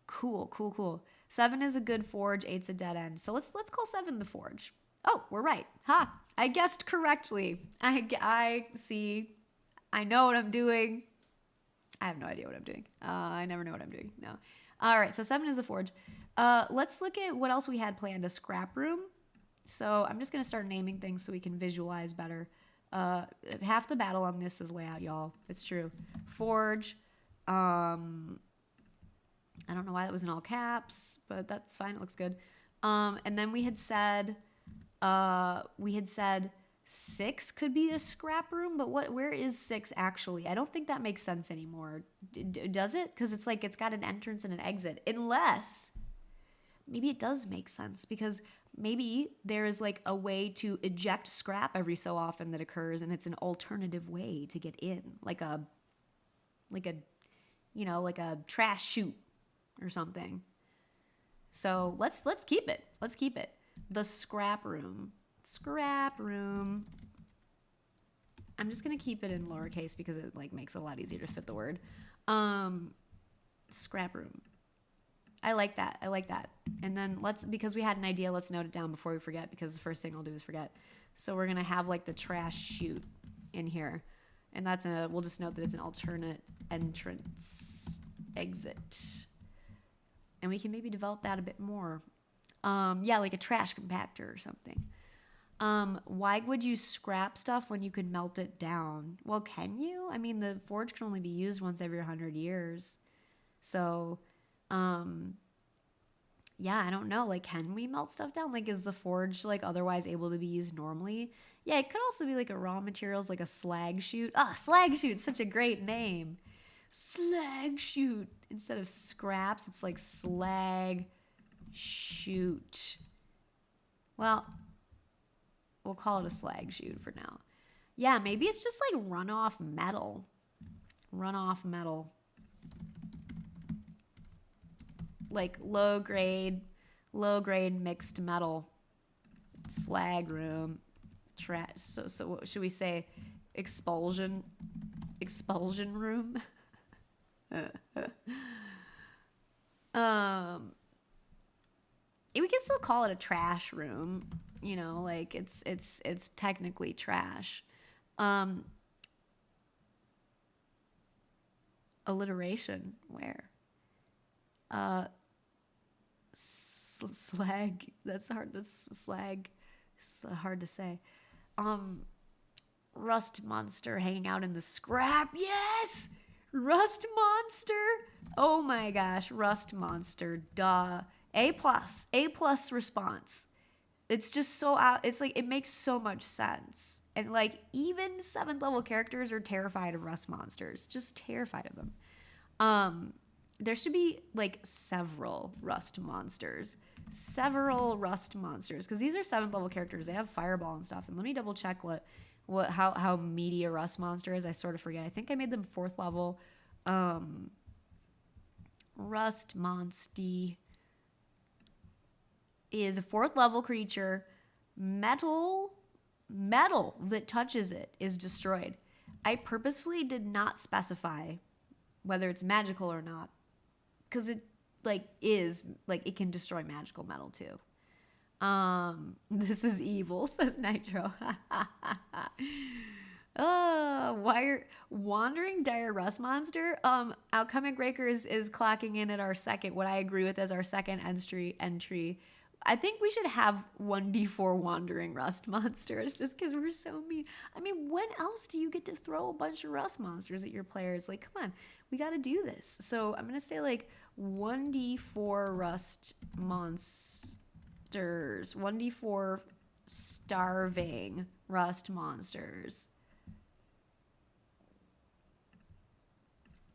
Cool. 7 is a good forge, 8's a dead end. So let's call 7 the forge. Oh, we're right. Ha! I guessed correctly. I see. I know what I'm doing. I have no idea what I'm doing. I never know what I'm doing. No. All right, so 7 is the forge. Let's look at what else we had planned. A scrap room. So I'm just going to start naming things so we can visualize better. Half the battle on this is layout, y'all. It's true. Forge. I don't know why that was in all caps, but that's fine. It looks good. And then we had said 6 could be a scrap room, but where is 6 actually? I don't think that makes sense anymore. Does it? Because it's like it's got an entrance and an exit. Unless maybe it does make sense, because maybe there is like a way to eject scrap every so often that occurs, and it's an alternative way to get in, like a trash chute or something. So let's keep it. Let's keep it. The scrap room. Scrap room. I'm just gonna keep it in lowercase because it like makes it a lot easier to fit the word. Scrap room. I like that. I like that. And then because we had an idea, let's note it down before we forget, because the first thing I'll do is forget. So we're gonna have like the trash chute in here, and we'll just note that it's an alternate entrance exit, and we can maybe develop that a bit more. Yeah, like a trash compactor or something. Why would you scrap stuff when you could melt it down? Well, can you? I mean, the forge can only be used once every 100 years. So, yeah, I don't know. Like, can we melt stuff down? Like, is the forge, like, otherwise able to be used normally? Yeah, it could also be, like, a raw materials, like a slag chute. Slag chute, such a great name. Slag chute. Instead of scraps, it's like slag chute. Well, we'll call it a slag chute for now. Yeah, maybe it's just like runoff metal. Runoff metal. Like low grade mixed metal. Slag room. Trash. So what should we say? Expulsion room. We can still call it a trash room, you know, like it's technically trash. Alliteration, where? Slag, that's hard to say. Rust monster hanging out in the scrap. Yes, rust monster. Oh my gosh, rust monster. Duh. A plus response. It's just so out. It's like, it makes so much sense. And like, even 7th level characters are terrified of rust monsters. Just terrified of them. There should be like several rust monsters. Because these are 7th level characters. They have fireball and stuff. And let me double check how meaty a rust monster is. I sort of forget. I think I made them 4th level. Rust monsty is a 4th level creature. Metal that touches it is destroyed. I purposefully did not specify whether it's magical or not, because it it can destroy magical metal too. This is evil, says Nitro. Wandering dire rust monster. Outcoming Breaker is clocking in at our second, what I agree with as our second entry. I think we should have 1d4 wandering rust monsters, just because we're so mean. I mean, when else do you get to throw a bunch of rust monsters at your players? Like, come on, we got to do this. So I'm gonna say like 1d4 rust monsters, 1d4 starving rust monsters.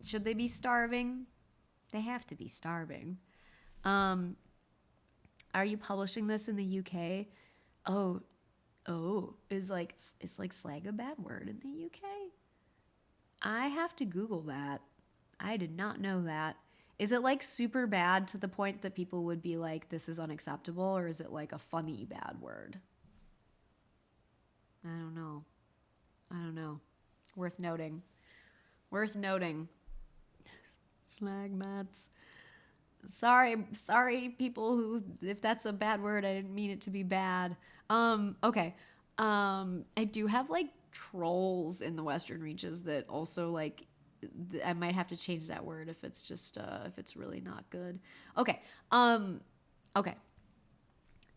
Should they be starving? They have to be starving. Are you publishing this in the UK? Oh, is slag a bad word in the UK? I have to Google that. I did not know that. Is it like super bad to the point that people would be like, this is unacceptable, or is it like a funny bad word? I don't know. Worth noting. Slag mats. Sorry, people who, if that's a bad word, I didn't mean it to be bad. Okay. I do have like trolls in the Western Reaches that also like I might have to change that word if it's just if it's really not good. Okay. Okay.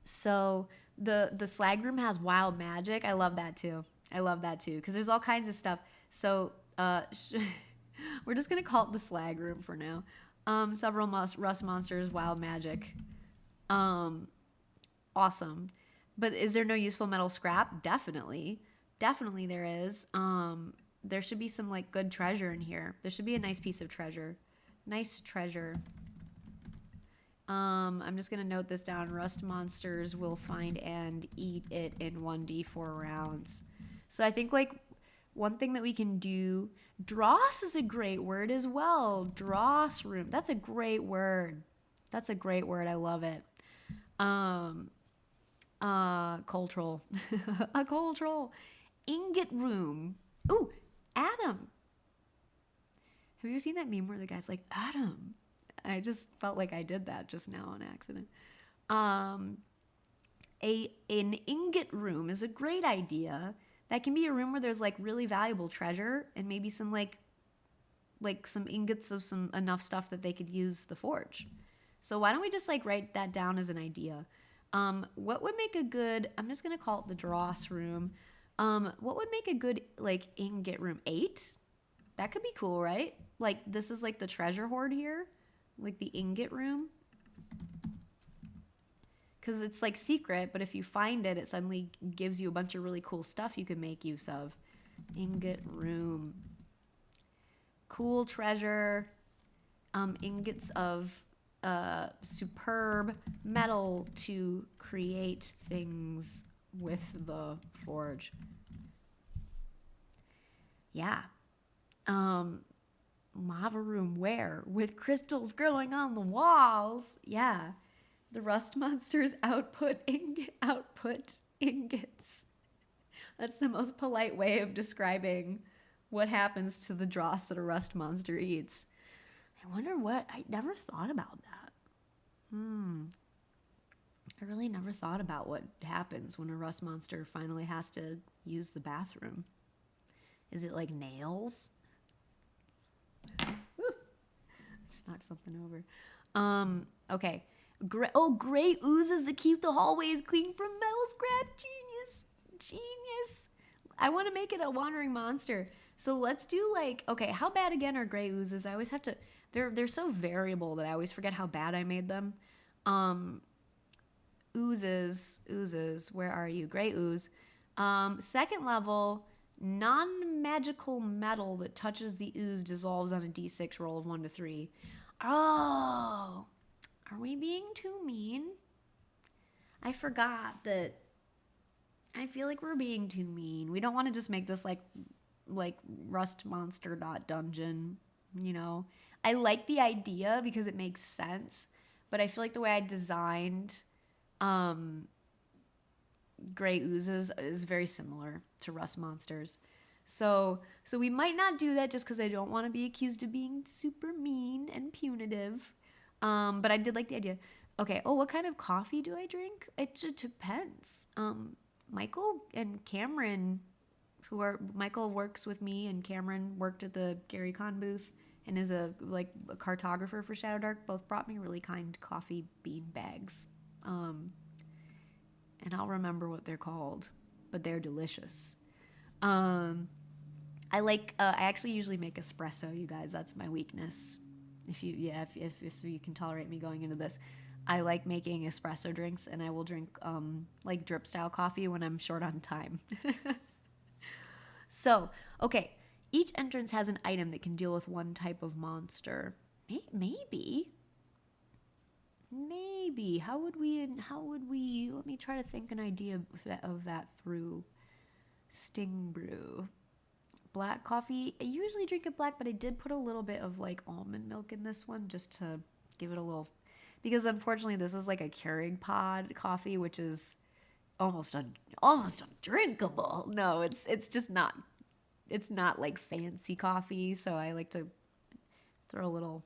So the slag room has wild magic. I love that too. Because there's all kinds of stuff. So we're just gonna call it the slag room for now. Several rust monsters, wild magic. Awesome. But is there no useful metal scrap? Definitely there is. There should be some like good treasure in here. There should be a nice piece of treasure. Nice treasure. I'm just gonna note this down. Rust monsters will find and eat it in 1d4 rounds. So I think like one thing that we can do, dross is a great word as well. Dross room. That's a great word. I love it. Cultural. A cultural. Ingot room. Ooh, Adam. Have you seen that meme where the guy's like, Adam? I just felt like I did that just now on accident. An ingot room is a great idea. That can be a room where there's like really valuable treasure and maybe some like some ingots of some enough stuff that they could use the forge. So why don't we just like write that down as an idea? What would make a good, I'm just going to call it the dross room. What would make a good like ingot room? 8? That could be cool, right? Like this is like the treasure hoard here, like the ingot room. Because it's like secret, but if you find it, it suddenly gives you a bunch of really cool stuff you can make use of. Ingot room. Cool treasure. Ingots of superb metal to create things with the forge. Yeah. Lava room where? With crystals growing on the walls. Yeah. The rust monsters output ingots. That's the most polite way of describing what happens to the dross that a rust monster eats. I wonder what, I never thought about that. I really never thought about what happens when a rust monster finally has to use the bathroom. Is it like nails? Woo. Just knocked something over. Okay. Gray oozes that keep the hallways clean from metal scrap. Genius. I want to make it a wandering monster. So let's do like, okay, how bad again are gray oozes? I always have to, they're so variable that I always forget how bad I made them. Oozes, where are you? Gray ooze. Second level, non-magical metal that touches the ooze dissolves on a d6 roll of 1 to 3. Oh, are we being too mean? I forgot that. I feel like we're being too mean. We don't want to just make this like rustmonster.dungeon, you know? I like the idea because it makes sense, but I feel like the way I designed gray oozes is very similar to rust monsters. So we might not do that just because I don't want to be accused of being super mean and punitive. But I did like the idea. Okay. Oh, what kind of coffee do I drink? It just depends. Michael and Cameron, Michael works with me, and Cameron worked at the Gary Con booth and is a cartographer for Shadowdark. Both brought me really kind coffee bean bags. And I'll remember what they're called, but they're delicious. I actually usually make espresso, you guys. That's my weakness. If you can tolerate me going into this, I like making espresso drinks, and I will drink like drip style coffee when I'm short on time. So, okay, each entrance has an item that can deal with one type of monster. Maybe. How would we? Let me try to think an idea of that through. Sting brew. Black coffee. I usually drink it black, but I did put a little bit of like almond milk in this one just to give it a little, because unfortunately this is like a Keurig pod coffee, which is almost undrinkable. No, it's just not. It's not like fancy coffee, so I like to throw a little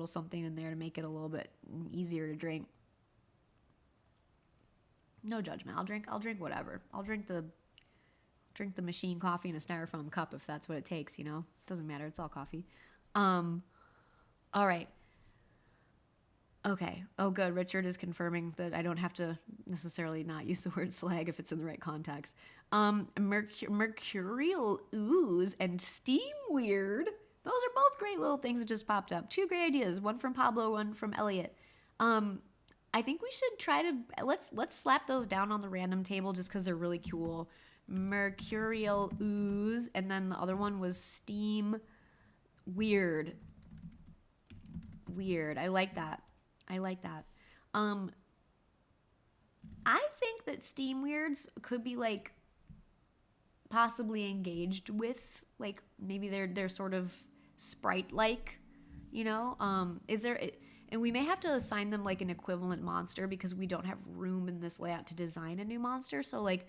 something in there to make it a little bit easier to drink. No judgment. I'll drink whatever. I'll drink the drink the machine coffee in a styrofoam cup if that's what it takes, you know? Doesn't matter. It's all coffee. All right. Okay. Oh, good. Richard is confirming that I don't have to necessarily not use the word slag if it's in the right context. Mercurial ooze and steam weird. Those are both great little things that just popped up. 2 great ideas. One from Pablo, one from Elliot. I think we should try to let's slap those down on the random table just because they're really cool. Mercurial ooze, and then the other one was steam weird. Weird. I like that. I think that steam weirds could be like possibly engaged with, like maybe they're sort of sprite like, you know. Is there, and we may have to assign them like an equivalent monster because we don't have room in this layout to design a new monster. So like,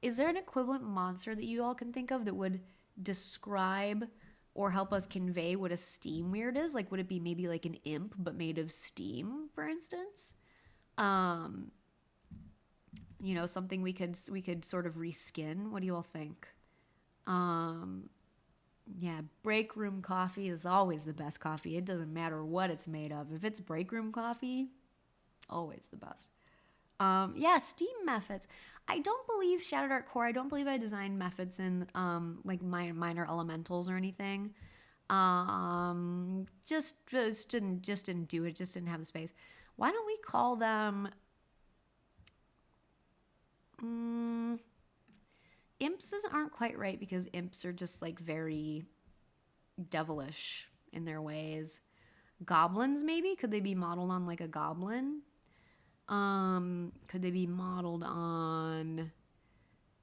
is there an equivalent monster that you all can think of that would describe or help us convey what a steam weird is? Like, would it be maybe like an imp but made of steam, for instance? You know, something we could sort of reskin. What do you all think? Yeah, break room coffee is always the best coffee. It doesn't matter what it's made of. If it's break room coffee, always the best. Yeah, steam methods. I don't believe Shadowdark Core. I don't believe I designed methods in like minor elementals or anything. Just didn't do it. Just didn't have the space. Why don't we call them? Imps aren't quite right because imps are just like very devilish in their ways. Goblins, maybe? Could they be modeled on like a goblin? Could they be modeled on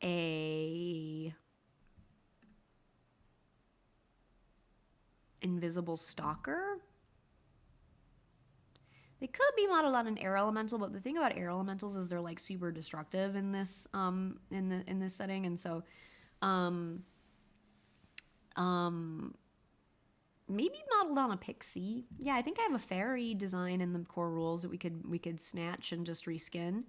a invisible stalker? They could be modeled on an air elemental, but the thing about air elementals is they're like super destructive in this in this setting, and so maybe modeled on a pixie. Yeah, I think I have a fairy design in the core rules that we could snatch and just reskin.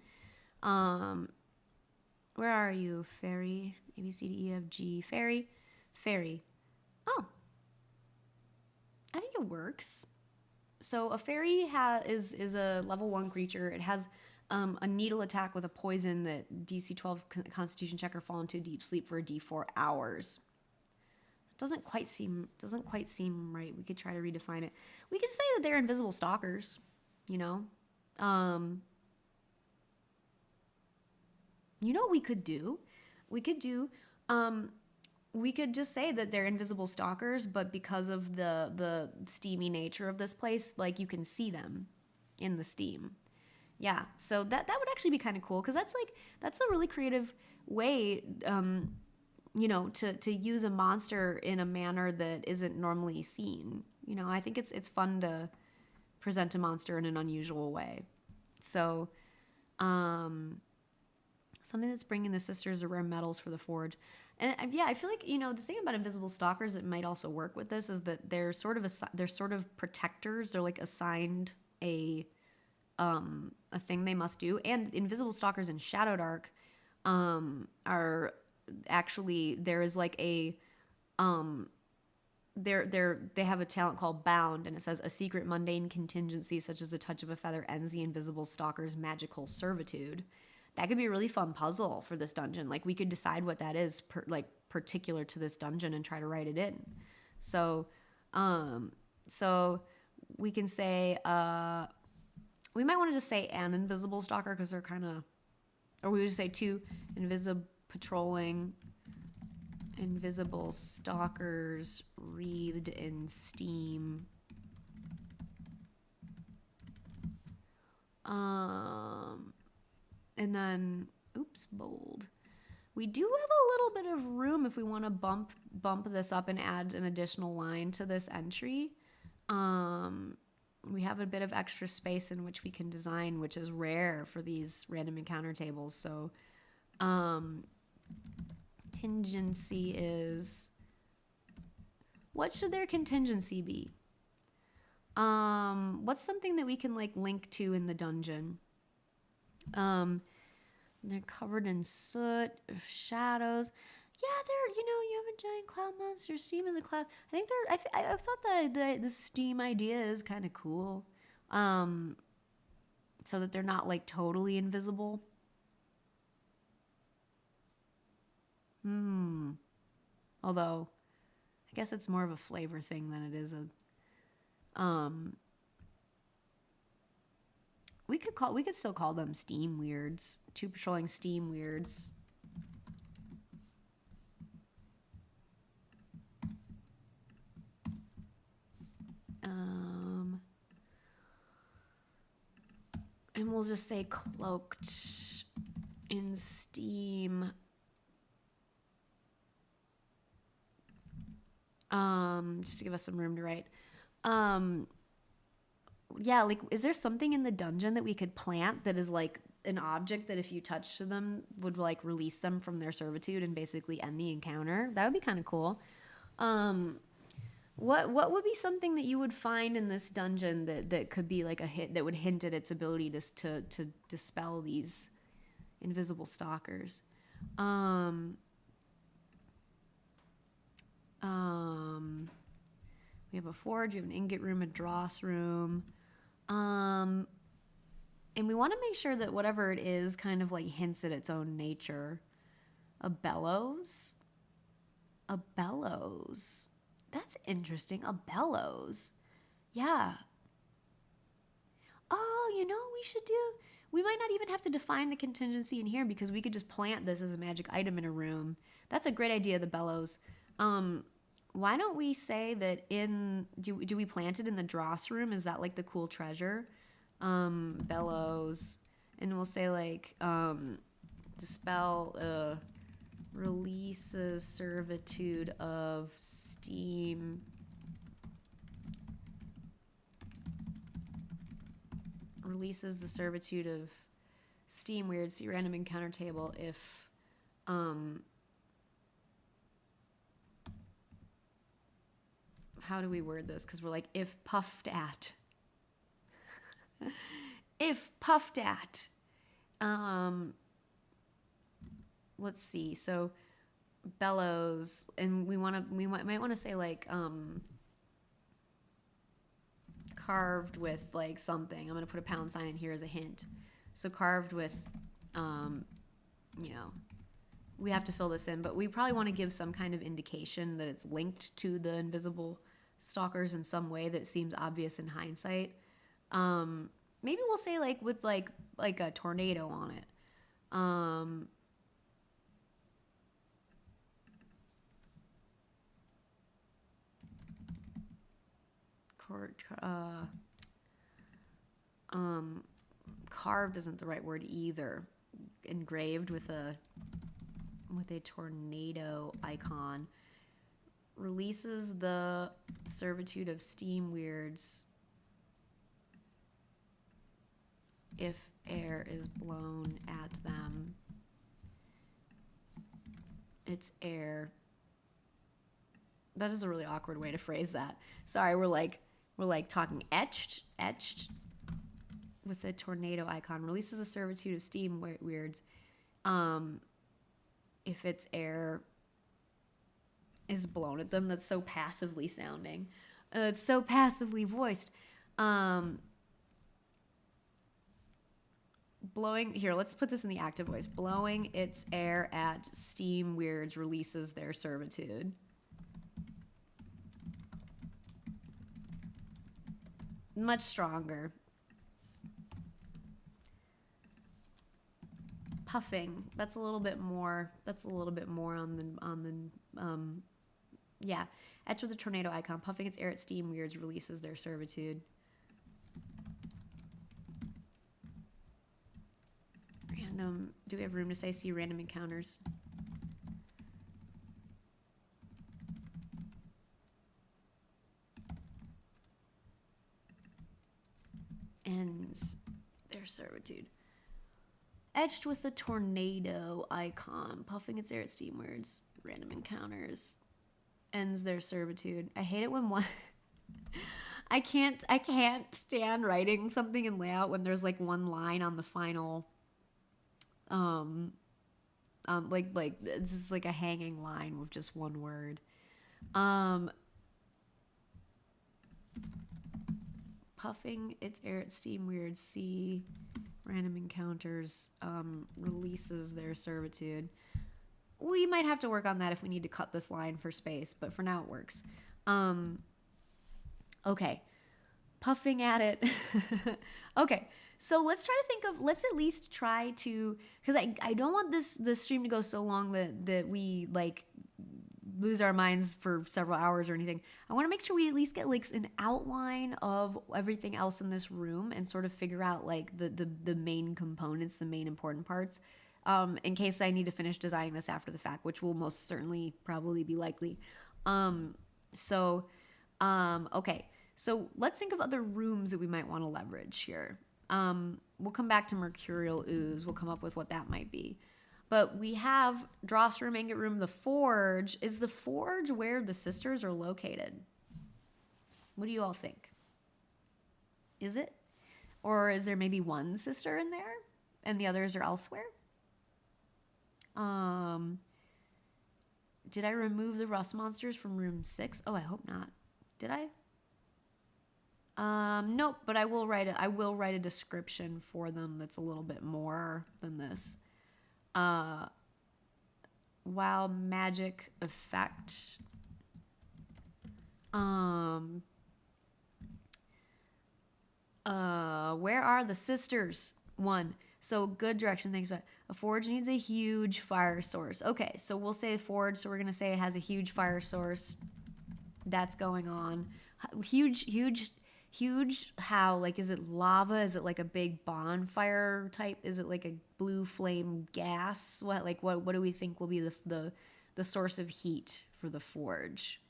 Where are you, fairy? A B C D E F G, fairy. Oh, I think it works. So a fairy is a level 1 creature. It has a needle attack with a poison that DC 12 Constitution check or fall into deep sleep for a D4 hours. Doesn't quite seem right. We could try to redefine it. We could say that they're invisible stalkers, you know. You know what we could do? We could just say that they're invisible stalkers, but because of the steamy nature of this place, like you can see them in the steam. Yeah, so that would actually be kind of cool because that's a really creative way, you know, to use a monster in a manner that isn't normally seen. You know, I think it's fun to present a monster in an unusual way. So, something that's bringing the sisters of rare metals for the forge. And yeah, I feel like, you know, the thing about invisible stalkers that might also work with this is that they're sort of protectors. They're like assigned a thing they must do. And invisible stalkers in Shadowdark are actually, there is like a they have a talent called Bound, and it says a secret mundane contingency such as the touch of a feather ends the invisible stalker's magical servitude. That could be a really fun puzzle for this dungeon. Like we could decide what that is particular to this dungeon and try to write it in. So we can say we might want to just say an invisible stalker because they're kind of, or we would just say 2 patrolling invisible stalkers wreathed in steam. And then, oops, bold. We do have a little bit of room if we want to bump this up and add an additional line to this entry. We have a bit of extra space in which we can design, which is rare for these random encounter tables. So, contingency is, what should their contingency be? What's something that we can like link to in the dungeon? They're covered in soot, shadows. Yeah, they're, you have a giant cloud monster. Steam is a cloud. I think they're, I thought the Steam idea is kind of cool. Um, so that they're not like totally invisible. Although, I guess it's more of a flavor thing than it is um, we could still call them Steam weirds. Two patrolling Steam weirds. And we'll just say cloaked in Steam. Just to give us some room to write. Yeah, like, is there something in the dungeon that we could plant that is like an object that if you touch to them would like release them from their servitude and basically end the encounter? That would be kind of cool. What would be something that you would find in this dungeon that could be like a hit that would hint at its ability to dispel these invisible stalkers? We have a forge, we have an ingot room, a dross room. And we want to make sure that whatever it is kind of like hints at its own nature. A bellows? A bellows. That's interesting. A bellows. Yeah. Oh, we might not even have to define the contingency in here because we could just plant this as a magic item in a room. That's a great idea, the bellows. Why don't we say that do we plant it in the dross room? Is that like the cool treasure? Bellows. And we'll say like, dispel, releases servitude of Steam. Releases the servitude of Steam weird. See random encounter table if how do we word this? Because we're like, if puffed at. If puffed at. Let's see. So bellows, and we might want to say like carved with like something. I'm gonna put a pound sign in here as a hint. So carved with we have to fill this in, but we probably want to give some kind of indication that it's linked to the invisible stalkers in some way that seems obvious in hindsight. Maybe we'll say like with like a tornado on it. Carved isn't the right word either. Engraved with a tornado icon. Releases the servitude of Steam weirds if air is blown at them. It's air. That is a really awkward way to phrase that. Sorry, we're like talking etched with a tornado icon. Releases the servitude of Steam weirds if its air is blown at them. That's so passively sounding. It's so passively voiced. Blowing, here, let's put this in the active voice. Blowing its air at Steam weirds releases their servitude. Much stronger. Puffing, that's a little bit more on the yeah. Etched with the tornado icon. Puffing its air at Steam weirds releases their servitude. Random, do we have room to say see random encounters? Ends their servitude. Etched with the tornado icon. Puffing its air at Steam weirds. Random encounters. Ends their servitude. I hate it when one... I can't stand writing something in layout when there's like one line on the final Like this is like a hanging line with just one word. Puffing its air at steam weird sea. Random encounters releases their servitude. We might have to work on that if we need to cut this line for space, but for now it works. Okay. Puffing at it. Okay. So let's try to think of, let's at least try to, because I don't want this stream to go so long that we like lose our minds for several hours or anything. I want to make sure we at least get like an outline of everything else in this room and sort of figure out like the main components, the main important parts, in case I need to finish designing this after the fact, which will most certainly probably be likely. Okay. So let's think of other rooms that we might want to leverage here. We'll come back to Mercurial Ooze. We'll come up with what that might be. But we have Dross Room, Ingot Room, the Forge. Is the Forge where the sisters are located? What do you all think? Is it? Or is there maybe one sister in there and the others are elsewhere? Did I remove the rust monsters from room 6? Oh, I hope not. Did I? Nope, but I will write a description for them that's a little bit more than this. Wow, magic effect. Where are the sisters? 1. So good direction, thanks, but a forge needs a huge fire source. Okay, so we'll say forge, so we're gonna say it has a huge fire source. That's going on. Huge how? Like, is it lava? Is it like a big bonfire type? Is it like a blue flame gas? What do we think will be the source of heat for the forge?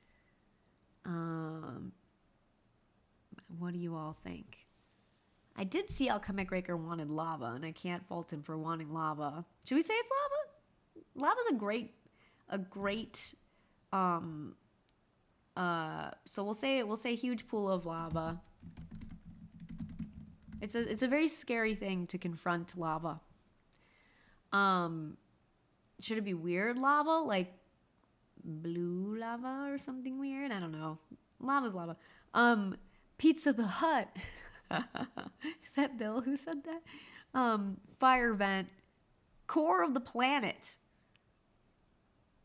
What do you all think? I did see Alchemic Raker wanted lava, and I can't fault him for wanting lava. Should we say it's lava? Lava's a great so we'll say huge pool of lava. It's a very scary thing to confront lava. Should it be weird lava, like blue lava or something weird? I don't know. Lava's lava. Pizza the Hut. Is that Bill who said that? Fire vent. Core of the planet.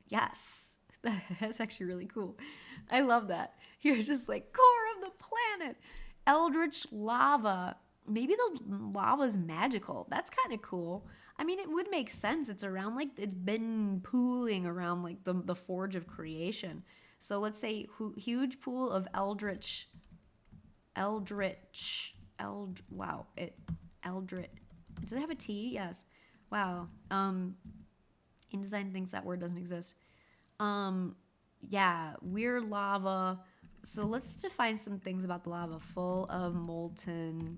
Yes. That's actually really cool. I love that. You're just like, core of the planet. Eldritch lava. Maybe the lava's magical. That's kind of cool. I mean, it would make sense. It's around, like, it's been pooling around, like, the forge of creation. So let's say huge pool of Eldritch. Eldritch. Does it have a T? Yes. Wow. InDesign thinks that word doesn't exist. Yeah, weird lava. So let's define some things about the lava. Full of molten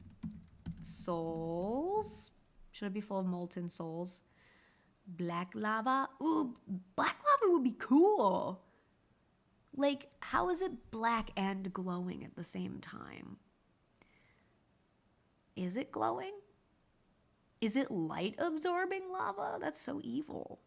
souls. Should it be full of molten souls? Black lava. Ooh, black lava would be cool. Like, how is it black and glowing at the same time? Is it glowing? Is it light absorbing lava? That's so evil.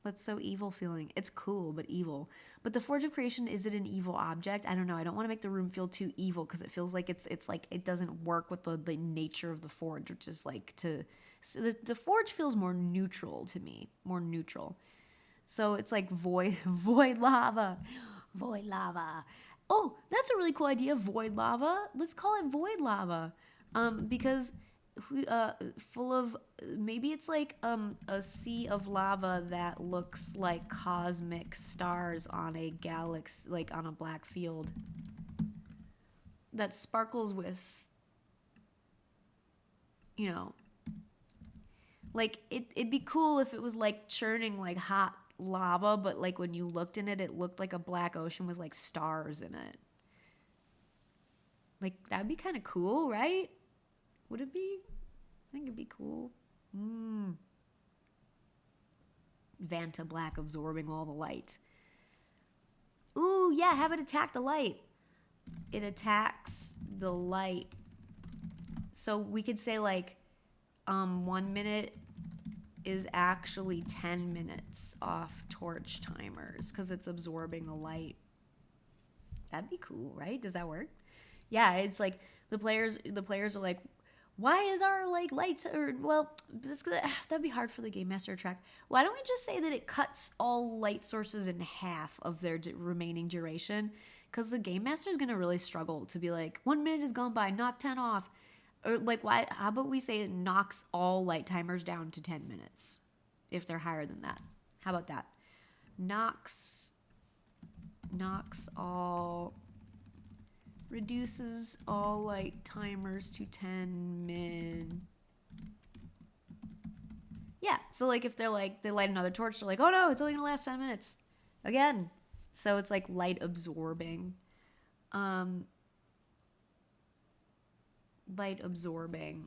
That's so evil feeling. It's cool, but evil. But the Forge of Creation, is it an evil object? I don't know. I don't want to make the room feel too evil because it feels like it's like it doesn't work with the nature of the Forge, which is like so the Forge feels more neutral to me, more neutral. So it's like void lava, void lava. Oh, that's a really cool idea, void lava. Let's call it void lava, because full of, maybe it's like a sea of lava that looks like cosmic stars on a galaxy, like on a black field that sparkles with, you know, like it'd be cool if it was like churning like hot lava, but like when you looked in it, it looked like a black ocean with like stars in it. Like, that'd be kind of cool, right? Would it be? I think it'd be cool. Vanta Black absorbing all the light. Ooh, yeah, have it attack the light. It attacks the light. So we could say like 1 minute is actually 10 minutes off torch timers because it's absorbing the light. That'd be cool, right? Does that work? Yeah, it's like the players are like, why is our like lights or well that'd be hard for the game master to track. Why don't we just say that it cuts all light sources in half of their remaining duration? Because the game master is gonna really struggle to be like 1 minute has gone by, knock 10 off. Or like why how about we say it knocks all light timers down to 10 minutes if they're higher than that. How about that? Knocks all, reduces all light timers to 10 min. Yeah, so like if they're like, they light another torch, they're like, oh no, it's only gonna last 10 minutes. Again. So it's like light absorbing. Light absorbing.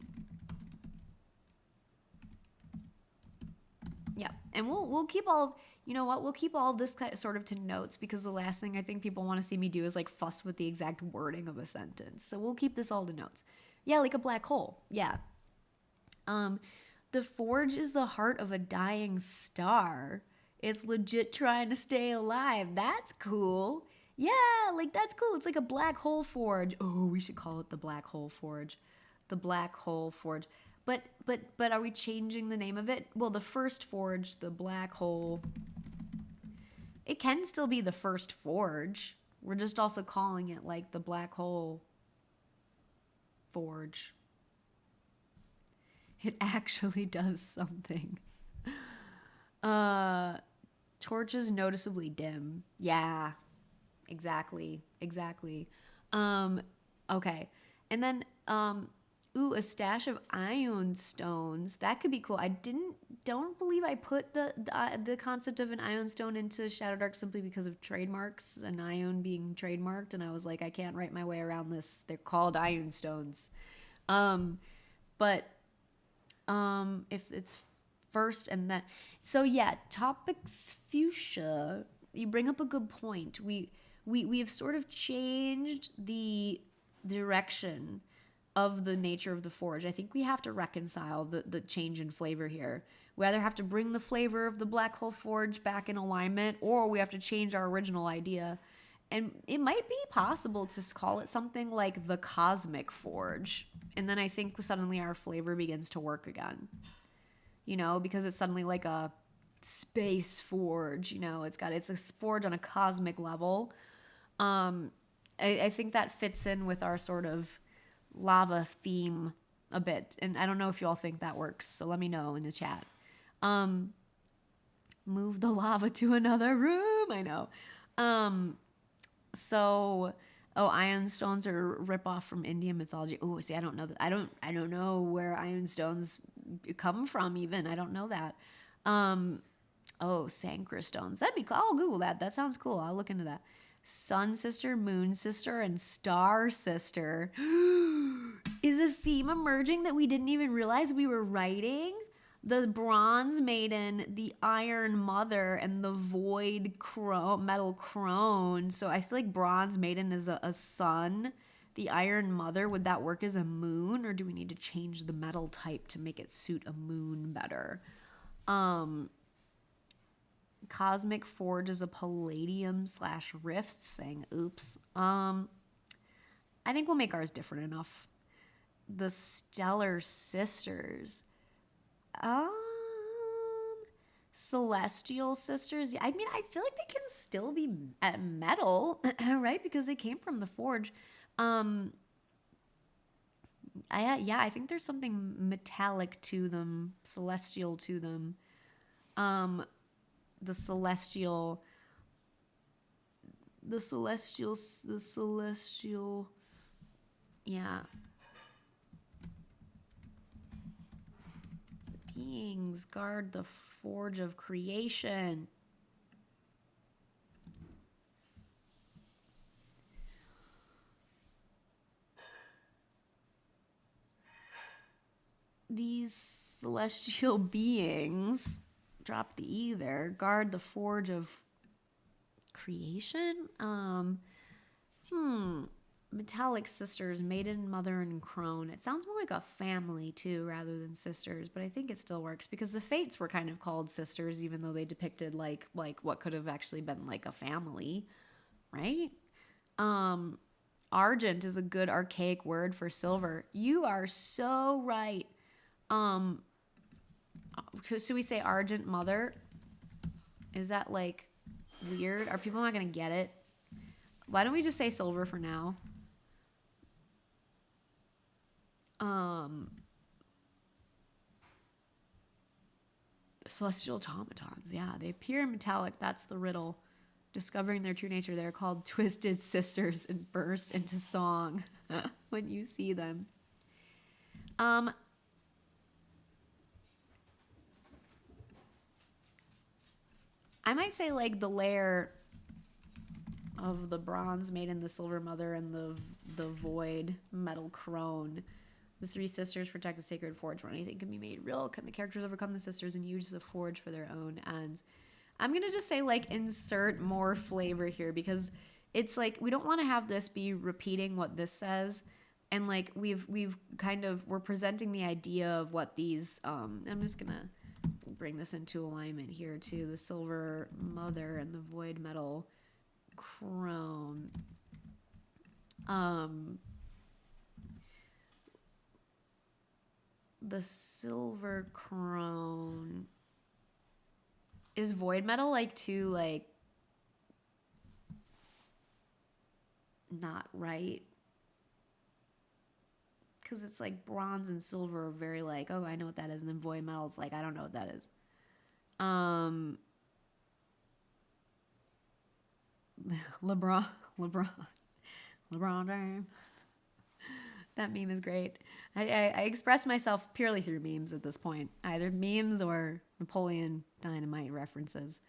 Yeah, and we'll keep all, you know what, we'll keep all of this sort of to notes because the last thing I think people want to see me do is like fuss with the exact wording of a sentence. So we'll keep this all to notes. Yeah, like a black hole. Yeah. The forge is the heart of a dying star. It's legit trying to stay alive. That's cool. Yeah, like that's cool. It's like a black hole forge. Oh, we should call it the black hole forge. The black hole forge. But are we changing the name of it? Well, the first forge, the black hole, it can still be the first forge. We're just also calling it like the black hole forge. It actually does something. Torch is noticeably dim. Yeah, exactly. Okay. And then, ooh, a stash of ion stones. That could be cool. I don't believe I put the concept of an ion stone into Shadowdark simply because of trademarks, an ion being trademarked, and I was like, I can't write my way around this. They're called ion stones. But if it's first and then, so yeah, topics fuchsia. You bring up a good point. We have sort of changed the direction of the nature of the forge. I think we have to reconcile the change in flavor here. We either have to bring the flavor of the black hole forge back in alignment, or we have to change our original idea. And it might be possible to call it something like the cosmic forge. And then I think suddenly our flavor begins to work again. You know, because it's suddenly like a space forge, you know, it's a forge on a cosmic level. I think that fits in with our sort of lava theme a bit. And I don't know if you all think that works, so let me know in the chat. Move the lava to another room. I know. Iron stones are a ripoff from Indian mythology. Oh, see, I don't know that. I don't know where iron stones come from even. I don't know that. Sancra stones. That'd be cool. I'll Google that. That sounds cool. I'll look into that. Sun sister, moon sister, and star sister. Is a theme emerging that we didn't even realize we were writing? The bronze maiden, the iron mother, and the void metal crone. So I feel like bronze maiden is a sun. The iron mother, would that work as a moon? Or do we need to change the metal type to make it suit a moon better? Cosmic forge is a palladium / rift, saying oops. I think we'll make ours different enough. The stellar sisters. Celestial sisters. I mean, I feel like they can still be metal, right? Because they came from the forge. I think there's something metallic to them, celestial to them. The celestial. Yeah. Beings guard the forge of creation. These celestial beings, drop the E there, guard the forge of creation. metallic sisters, maiden, mother, and crone. It sounds more like a family too, rather than sisters, but I think it still works because the Fates were kind of called sisters, even though they depicted like what could have actually been like a family, right? Argent is a good archaic word for silver. You are so right. Should we say argent mother? Is that like weird? Are people not gonna get it? Why don't we just say silver for now? Celestial automatons. Yeah, they appear in metallic. That's the riddle. Discovering their true nature, they're called twisted sisters and burst into song when you see them. I might say like the lair of the bronze maiden, the silver mother, and the void metal crone. The three sisters protect the sacred forge when anything can be made real. Can the characters overcome the sisters and use the forge for their own ends? I'm going to just say, like, insert more flavor here because it's like we don't want to have this be repeating what this says. And, like, we're presenting the idea of what these, I'm just going to bring this into alignment here too. The silver mother and the void metal crone. The silver crone. Is void metal like too like not right? Because it's like bronze and silver are very like, oh, I know what that is, and then void metal, it's like I don't know what that is. LeBron James. That meme is great. I express myself purely through memes at this point, either memes or Napoleon Dynamite references.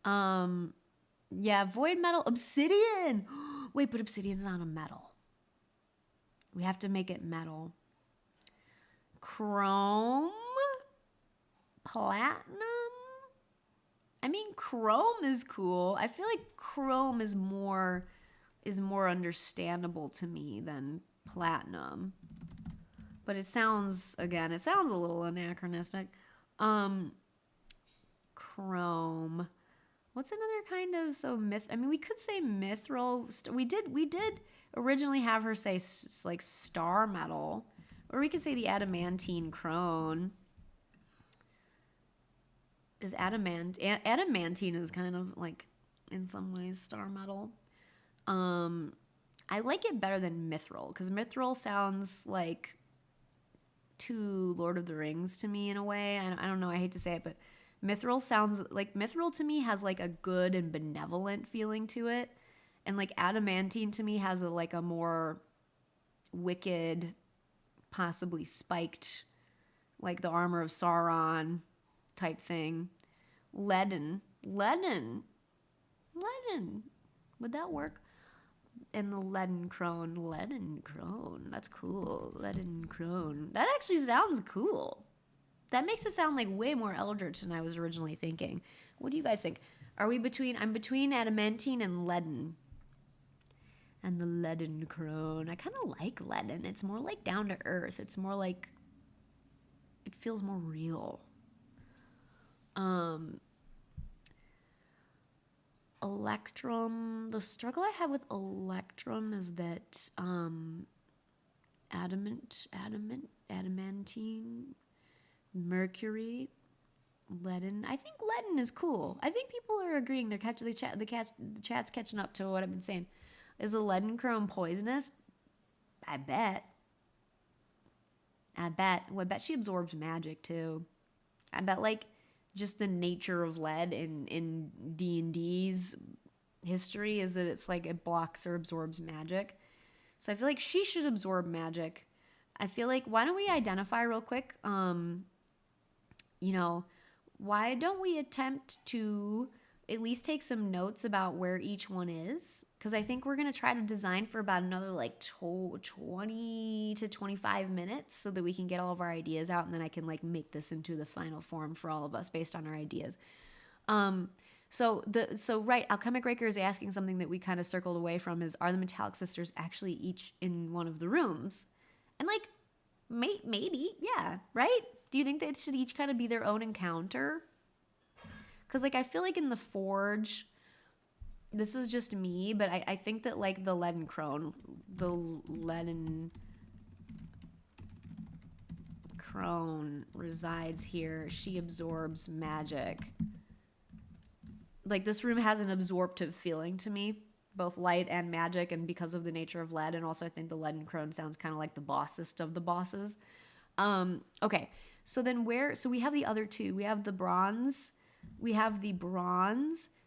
Yeah, void metal, obsidian. Wait, but obsidian's not a metal. We have to make it metal. Chrome, platinum. I mean, chrome is cool. I feel like chrome is more understandable to me than platinum. But it sounds a little anachronistic. Chrome. What's another kind of I mean, we could say mithril. We did originally have her say like star metal, or we could say the adamantine crone. Is adamantine is kind of like in some ways star metal. I like it better than mithril because mithril sounds like too Lord of the Rings to me in a way. I don't know. I hate to say it, but mithril sounds like mithril to me has like a good and benevolent feeling to it, and like adamantine to me has a more wicked, possibly spiked, like the armor of Sauron type thing. Leaden. Would that work? And the leaden crone. That's cool. Leaden crone. That actually sounds cool. That makes it sound like way more eldritch than I was originally thinking. What do you guys think? I'm between adamantine and leaden. And the leaden crone. I kind of like leaden. It's more like down to earth. It's more like, it feels more real. Electrum. The struggle I have with electrum is that adamantine, mercury, leaden. I think leaden is cool. I think people are agreeing. The chat's catching up to what I've been saying. Is the leaden crone poisonous? I bet. Well, I bet she absorbs magic too. I bet like just the nature of lead in D&D's history is that it's like it blocks or absorbs magic. So I feel like she should absorb magic. I feel like, why don't we identify real quick, why don't we attempt to at least take some notes about where each one is? Because I think we're going to try to design for about another like 20 to 25 minutes so that we can get all of our ideas out, and then I can like make this into the final form for all of us based on our ideas. Right, Alchemic Raker is asking something that we kind of circled away from is, are the Metallic Sisters actually each in one of the rooms? And like, maybe, yeah, right? Do you think they should each kind of be their own encounter? Because like I feel like in the Forge, this is just me, but I think that like the Leaden Crone resides here. She absorbs magic. Like this room has an absorptive feeling to me, both light and magic, and because of the nature of lead, and also I think the Leaden Crone sounds kind of like the bossest of the bosses. Okay, so then so we have the other two. We have the bronze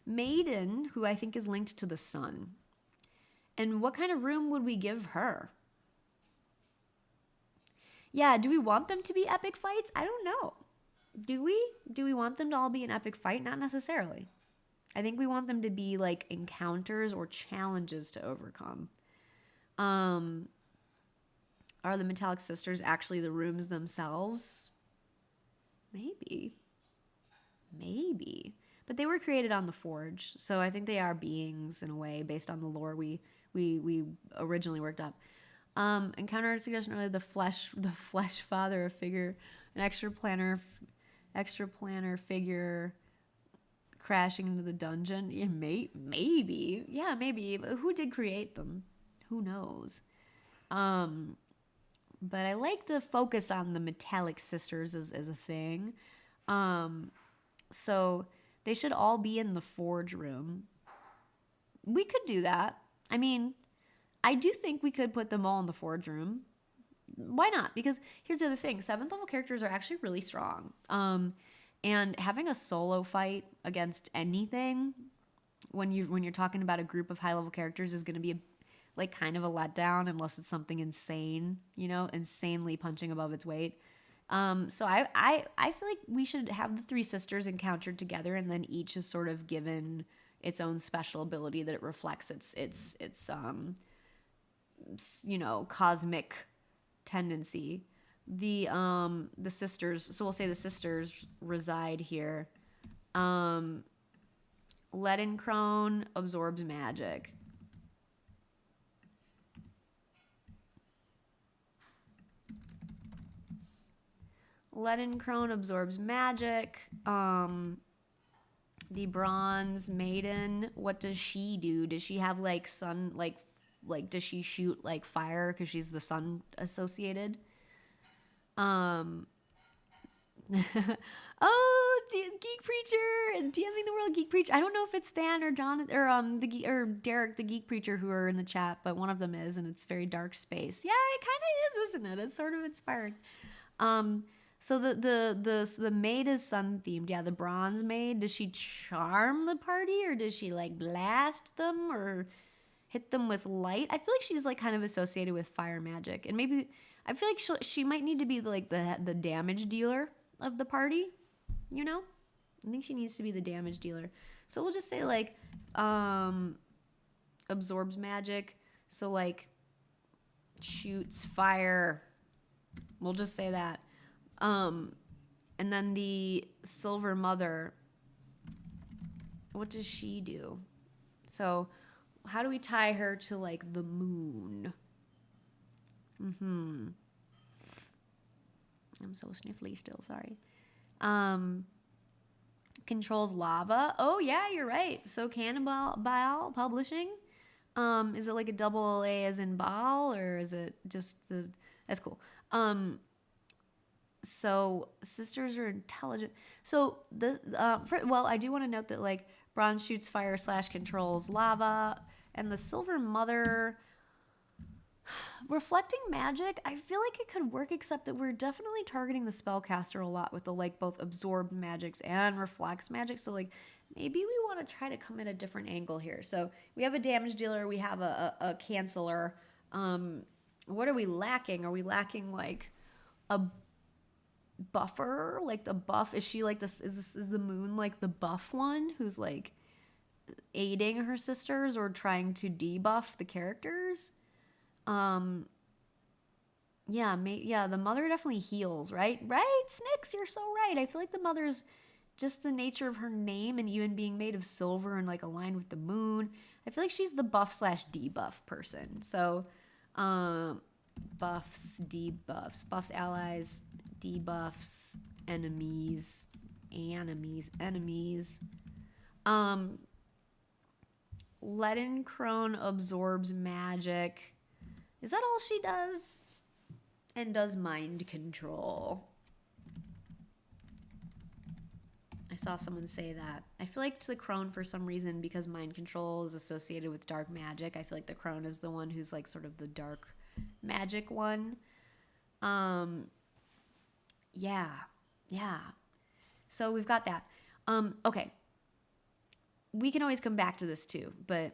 maiden, who I think is linked to the sun. And what kind of room would we give her? Yeah, do we want them to be epic fights? I don't know. Do we? Do we want them to all be an epic fight? Not necessarily. I think we want them to be like encounters or challenges to overcome. Are the Metallic Sisters actually the rooms themselves? Maybe. But they were created on the Forge, so I think they are beings in a way based on the lore we originally worked up. Encounter suggestion earlier, the flesh father, a figure, an extraplanar figure crashing into the dungeon. Yeah, maybe. Yeah, maybe. But who did create them? Who knows? But I like the focus on the Metallic Sisters as a thing. So they should all be in the Forge room. We could do that. I mean, I do think we could put them all in the Forge room. Why not? Because here's the other thing. 7th level characters are actually really strong. And having a solo fight against anything when you're talking about a group of high level characters is going to be kind of a letdown unless it's something insane, insanely punching above its weight. So I feel like we should have the 3 sisters encountered together, and then each is sort of given its own special ability that it reflects its cosmic tendency. The sisters, so we'll say the sisters reside here. Leaden Crone absorbs magic. Leaden Crone absorbs magic. The bronze maiden, what does she do? Does she have sun, does she shoot fire because she's the sun associated? Oh, Geek Preacher, DMing the World Geek Preacher. I don't know if it's Than or John or Derek the Geek Preacher who are in the chat, but one of them is, and it's very dark space. Yeah, it kind of is, isn't it? It's sort of inspiring. So the maid is sun themed. Yeah, the bronze maid. Does she charm the party, or does she blast them or hit them with light? I feel like she's kind of associated with fire magic, and maybe I feel like she might need to be the damage dealer of the party. I think she needs to be the damage dealer. So we'll just say absorbs magic. So shoots fire. We'll just say that. And then the Silver Mother, what does she do? So how do we tie her to the moon? I'm so sniffly still, sorry. Controls lava. Oh yeah, you're right. So Cannonball Publishing. Is it a double A as in ball, or is it just that's cool. So sisters are intelligent. So I do want to note that bronze shoots fire / controls lava, and the Silver Mother reflecting magic. I feel like it could work, except that we're definitely targeting the spellcaster a lot with the both absorbed magics and reflects magic. So maybe we want to try to come at a different angle here. So we have a damage dealer, we have a canceller. What are we lacking? Are we lacking a buffer? The buff, is she this? Is the moon the buff one who's aiding her sisters or trying to debuff the characters? The mother definitely heals, right? Right, Snicks, you're so right. I feel like the mother's just the nature of her name and even being made of silver and like aligned with the moon. I feel like she's the buff slash debuff person. So, buffs, debuffs, buffs allies, debuffs enemies, enemies. Leadencrone absorbs magic. Is that all she does? And does mind control. I saw someone say that. I feel like to the crone, for some reason, because mind control is associated with dark magic, I feel like the crone is the one who's like sort of the dark magic one. Yeah. So we've got that. Okay. We can always come back to this too, but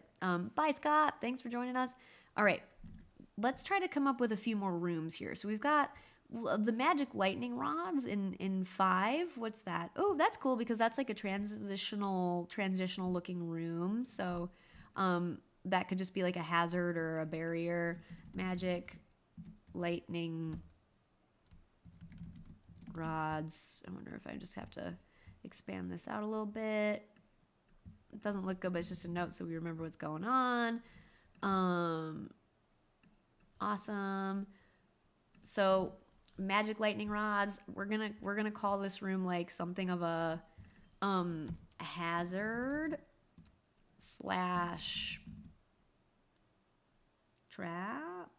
bye, Scott. Thanks for joining us. All right. Let's try to come up with a few more rooms here. So we've got the magic lightning rods in 5. What's that? Oh, that's cool because that's like a transitional looking room. So that could just be like a hazard or a barrier. Magic lightning rods. I wonder if I just have to expand this out a little bit. It doesn't look good, but it's just a note so we remember what's going on. Awesome. So magic lightning rods. We're gonna call this room like something of a hazard slash trap.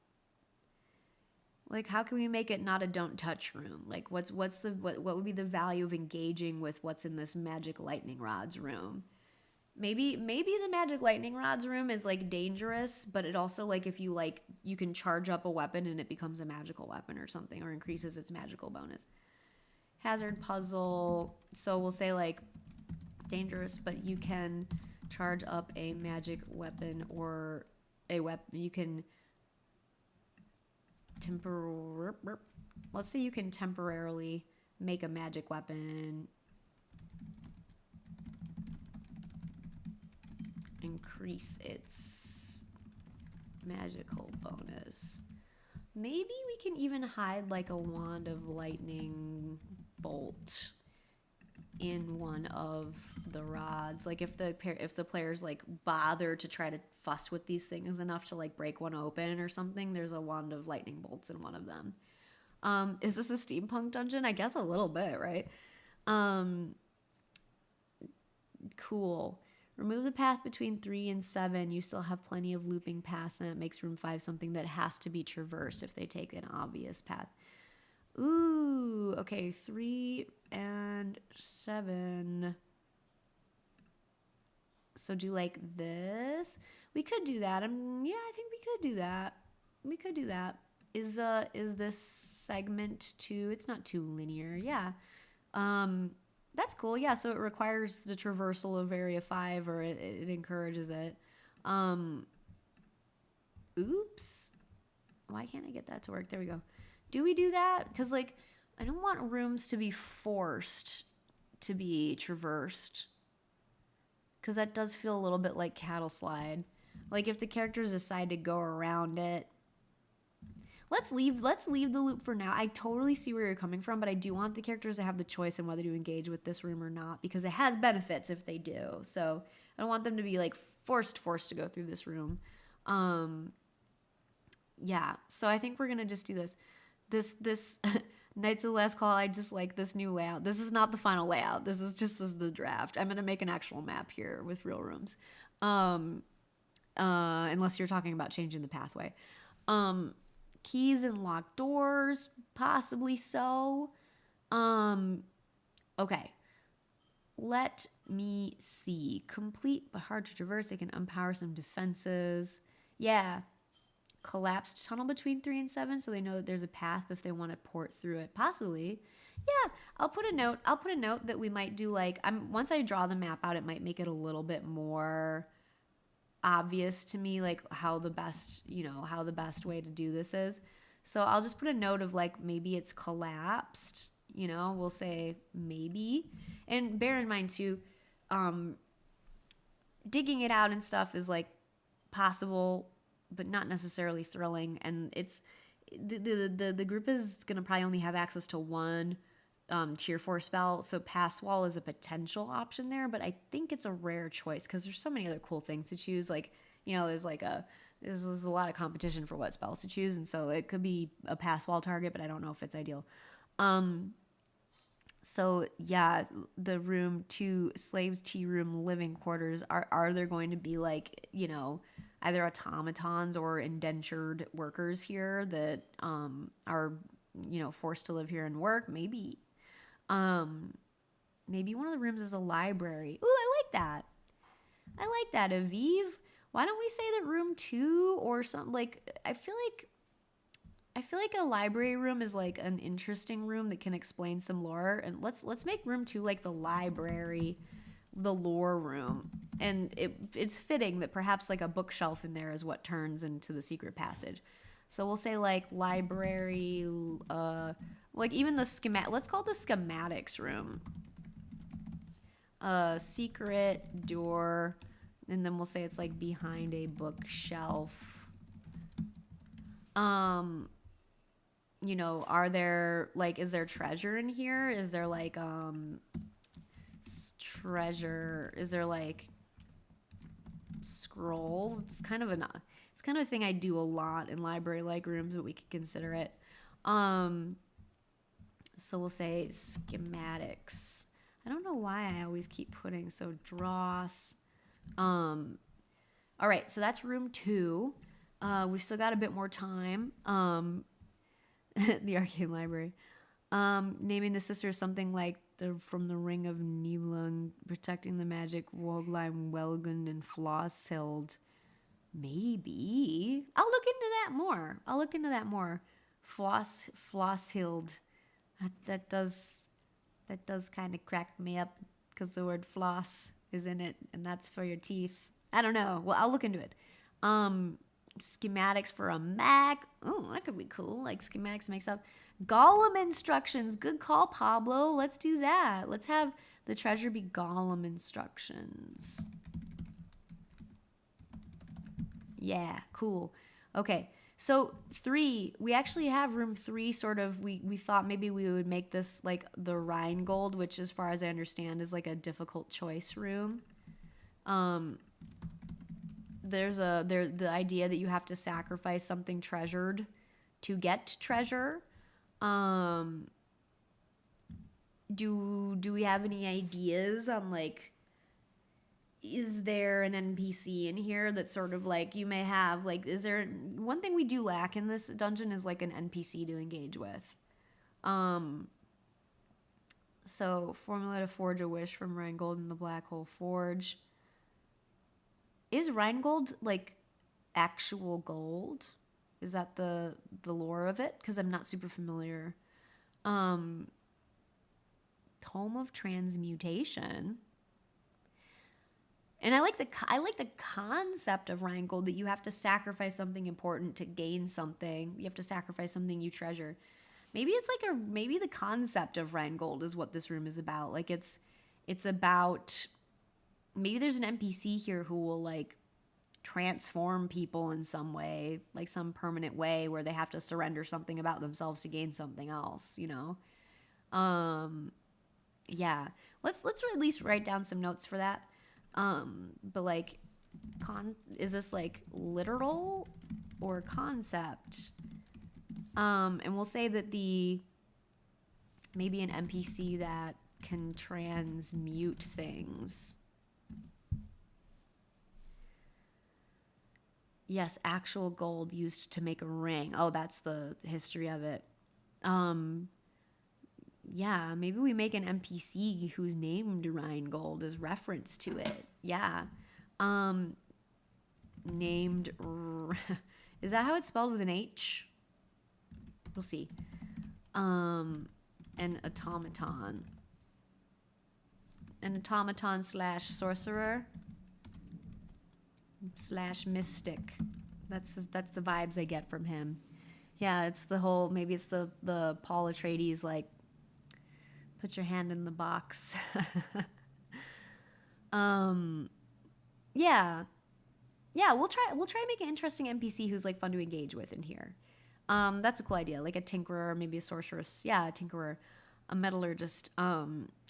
Like, how can we make it not a don't touch room? Like, what would be the value of engaging with what's in this magic lightning rods room? Maybe the magic lightning rods room is like dangerous, but it also like if you like you can charge up a weapon and it becomes a magical weapon or something, or increases its magical bonus. Hazard puzzle. So we'll say like dangerous, but you can charge up a magic weapon or a weapon. You can let's say you can temporarily make a magic weapon. Increase its magical bonus. Maybe we can even hide like a wand of lightning bolt in one of the rods. Like if the players like bother to try to fuss with these things enough to like break one open or something, there's a wand of lightning bolts in one of them. Is this a steampunk dungeon? I guess a little bit, right? Cool. Remove the path between 3 and 7. You still have plenty of looping paths, and it makes room 5 something that has to be traversed if they take an obvious path. Ooh, okay, 3 and 7. So do like this. We could do that. Yeah, I think we could do that. We could do that. Is this segment too? It's not too linear. Yeah. That's cool. Yeah, so it requires the traversal of Area 5, or it encourages it. Oops. Why can't I get that to work? There we go. Do we do that? Because, like, I don't want rooms to be forced to be traversed. Because that does feel a little bit like Cattle Slide. Like, if the characters decide to go around it, Let's leave the loop for now. I totally see where you're coming from, but I do want the characters to have the choice in whether to engage with this room or not, because it has benefits if they do. So I don't want them to be like forced to go through this room. Yeah. So I think we're gonna just do this. This Knights of the Last Call. I just like this new layout. This is not the final layout. This is the draft. I'm gonna make an actual map here with real rooms. Unless you're talking about changing the pathway. Keys and locked doors, possibly so. Okay. Let me see. Complete but hard to traverse. I can unpower some defenses. Yeah. Collapsed tunnel between 3 and 7 so they know that there's a path if they want to port through it. Possibly. Yeah, I'll put a note that we might do like once I draw the map out, it might make it a little bit more obvious to me like how the best way to do this is. So I'll just put a note of like maybe it's collapsed, we'll say maybe. And bear in mind too, digging it out and stuff is like possible but not necessarily thrilling, and it's the group is going to probably only have access to one tier 4 spell. So Pass Wall is a potential option there, but I think it's a rare choice because there's so many other cool things to choose. Like, there's a lot of competition for what spells to choose, and so it could be a Pass Wall target, but I don't know if it's ideal. So yeah, the room 2 slaves tea room living quarters, are there going to be like, either automatons or indentured workers here that are forced to live here and work? Maybe one of the rooms is a library. Ooh, I like that, Aviv. Why don't we say that room 2 or something? Like, I feel like a library room is like an interesting room that can explain some lore, and let's make room 2 like the library, the lore room. And it's fitting that perhaps like a bookshelf in there is what turns into the secret passage. So we'll say like library, like even the let's call it the schematics room. Secret door, and then we'll say it's like behind a bookshelf. Are there like, is there treasure in here? Is there like treasure? Is there like scrolls? It's kind of a thing I do a lot in library like rooms, but we could consider it. So we'll say schematics. I don't know why I always keep putting so dross. All right, so that's room 2. We've still got a bit more time. The Arcane Library. Naming the sisters something like from the Ring of Nibelung, protecting the magic Wogleim, Welgund, and Flosshild. Maybe. I'll look into that more. Flosshild. That does kind of crack me up because the word floss is in it, and that's for your teeth. I don't know. Well, I'll look into it. Schematics for a Mac. Oh, that could be cool. Like schematics makes up. Golem instructions. Good call, Pablo. Let's do that. Let's have the treasure be Golem instructions. Yeah, cool. Okay, so 3, we actually have room 3 sort of, we thought maybe we would make this like the Rheingold, which as far as I understand is like a difficult choice room. There's the idea that you have to sacrifice something treasured to get treasure. Do we have any ideas on like, is there an NPC in here that sort of like you may have like, is there one thing we do lack in this dungeon is like an NPC to engage with. So formula to forge a wish from Rheingold in the Black Hole Forge. Is Rheingold like actual gold? Is that the lore of it? Because I'm not super familiar. Tome of Transmutation. And I like the concept of Rheingold, that you have to sacrifice something important to gain something. You have to sacrifice something you treasure. Maybe it's like maybe the concept of Rheingold is what this room is about. Like it's about, maybe there's an NPC here who will like transform people in some way, like some permanent way where they have to surrender something about themselves to gain something else, Yeah. Let's at least write down some notes for that. But like, is this like literal or concept? And we'll say that maybe an NPC that can transmute things. Yes, actual gold used to make a ring. Oh, that's the history of it. Yeah, maybe we make an NPC who's named Rheingold as reference to it. Yeah. Named... Is that how it's spelled with an H? We'll see. An automaton. An automaton / sorcerer / mystic. That's the vibes I get from him. Yeah, it's the whole, maybe it's the Paul Atreides, like, put your hand in the box. Yeah, we'll try to make an interesting NPC who's like fun to engage with in here. That's a cool idea, like a tinkerer, maybe a sorceress. Yeah, a tinkerer. a metallurgist.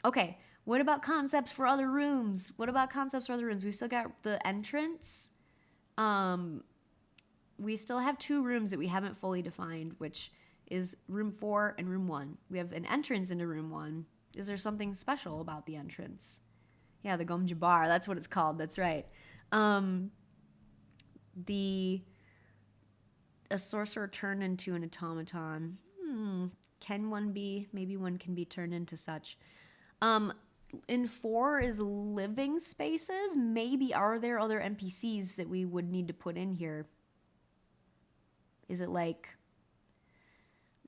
Okay. What about concepts for other rooms? We've still got the entrance. We still have 2 rooms that we haven't fully defined, which is room 4 and room 1. We have an entrance into room 1. Is there something special about the entrance? Yeah, the Gom Jabbar. That's what it's called. That's right. A sorcerer turned into an automaton. Can one be? Maybe one can be turned into such. In 4 is living spaces. Maybe are there other NPCs that we would need to put in here? Is it like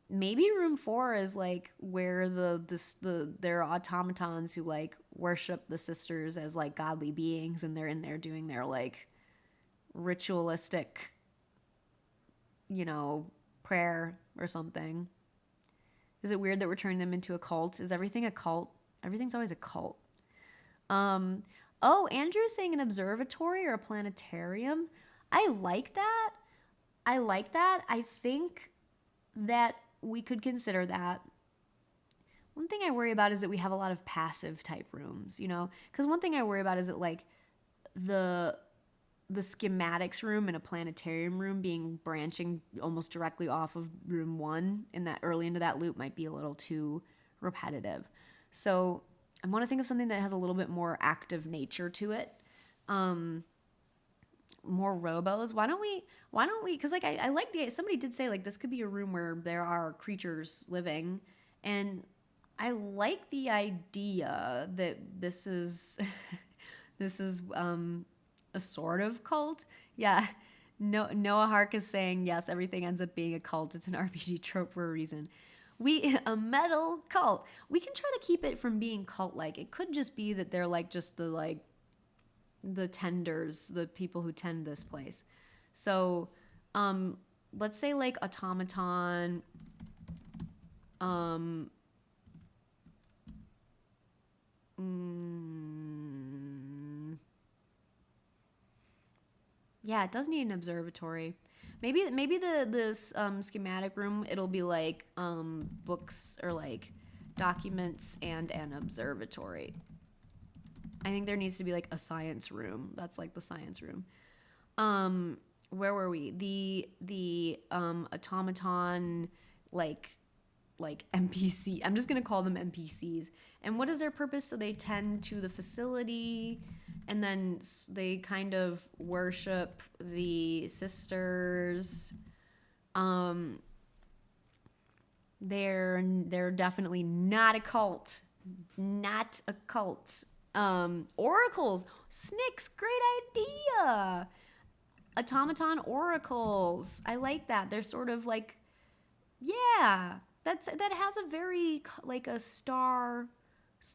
maybe room 4 is like where there are automatons who like worship the sisters as like godly beings, and they're in there doing their like ritualistic, prayer or something. Is it weird that we're turning them into a cult? Is everything a cult? Everything's always a cult. Andrew's saying an observatory or a planetarium. I like that. I think that we could consider that. One thing I worry about is that we have a lot of passive type rooms, because one thing I worry about is that like the schematics room and a planetarium room being branching almost directly off of room 1 in that early into that loop might be a little too repetitive. So I want to think of something that has a little bit more active nature to it. More robos. Why don't we, because like I like somebody did say like this could be a room where there are creatures living, and I like the idea that this is a sort of cult. Yeah. Noah Hark is saying yes, everything ends up being a cult. It's an RPG trope for a reason. A metal cult. We can try to keep it from being cult-like. It could just be that they're like just the tenders, the people who tend this place. So, let's say like automaton, yeah, it does need an observatory. Maybe this schematic room, it'll be like books or like documents and an observatory. I think there needs to be like a science room. That's like the science room. Where were we? The automaton like NPC. I'm just gonna call them NPCs. And what is their purpose? So they tend to the facility, and then they kind of worship the sisters. They're definitely not a cult. Not a cult. Oracles. Snicks, great idea. Automaton oracles. I like that. They're sort of like, yeah, that has a very like a star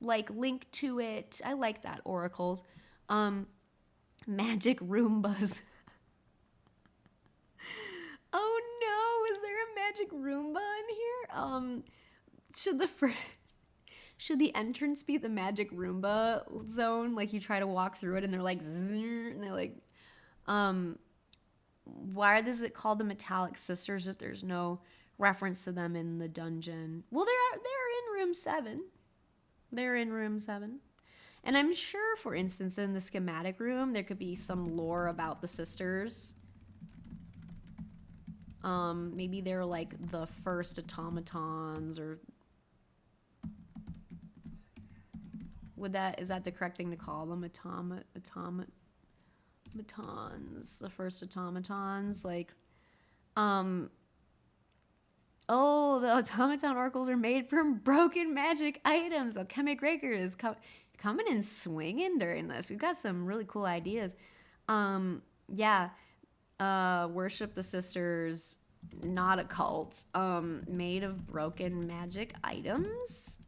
like link to it. I like that. Oracles. Magic Roombas. Oh no, is there a magic Roomba in here? Should the entrance be the magic Roomba zone? Like you try to walk through it and they're like, and they're like, why is it called the Metallic Sisters if there's no reference to them in the dungeon? Well, they're in room 7. They're in room 7. And I'm sure, for instance, in the schematic room, there could be some lore about the sisters. Maybe they're like the first automatons, or is that the correct thing to call them? Automatons, the first automatons, like, oh, the automaton oracles are made from broken magic items. Alchemic Raker is coming in swinging during this. We've got some really cool ideas. Yeah. Worship the sisters, not a cult. Made of broken magic items.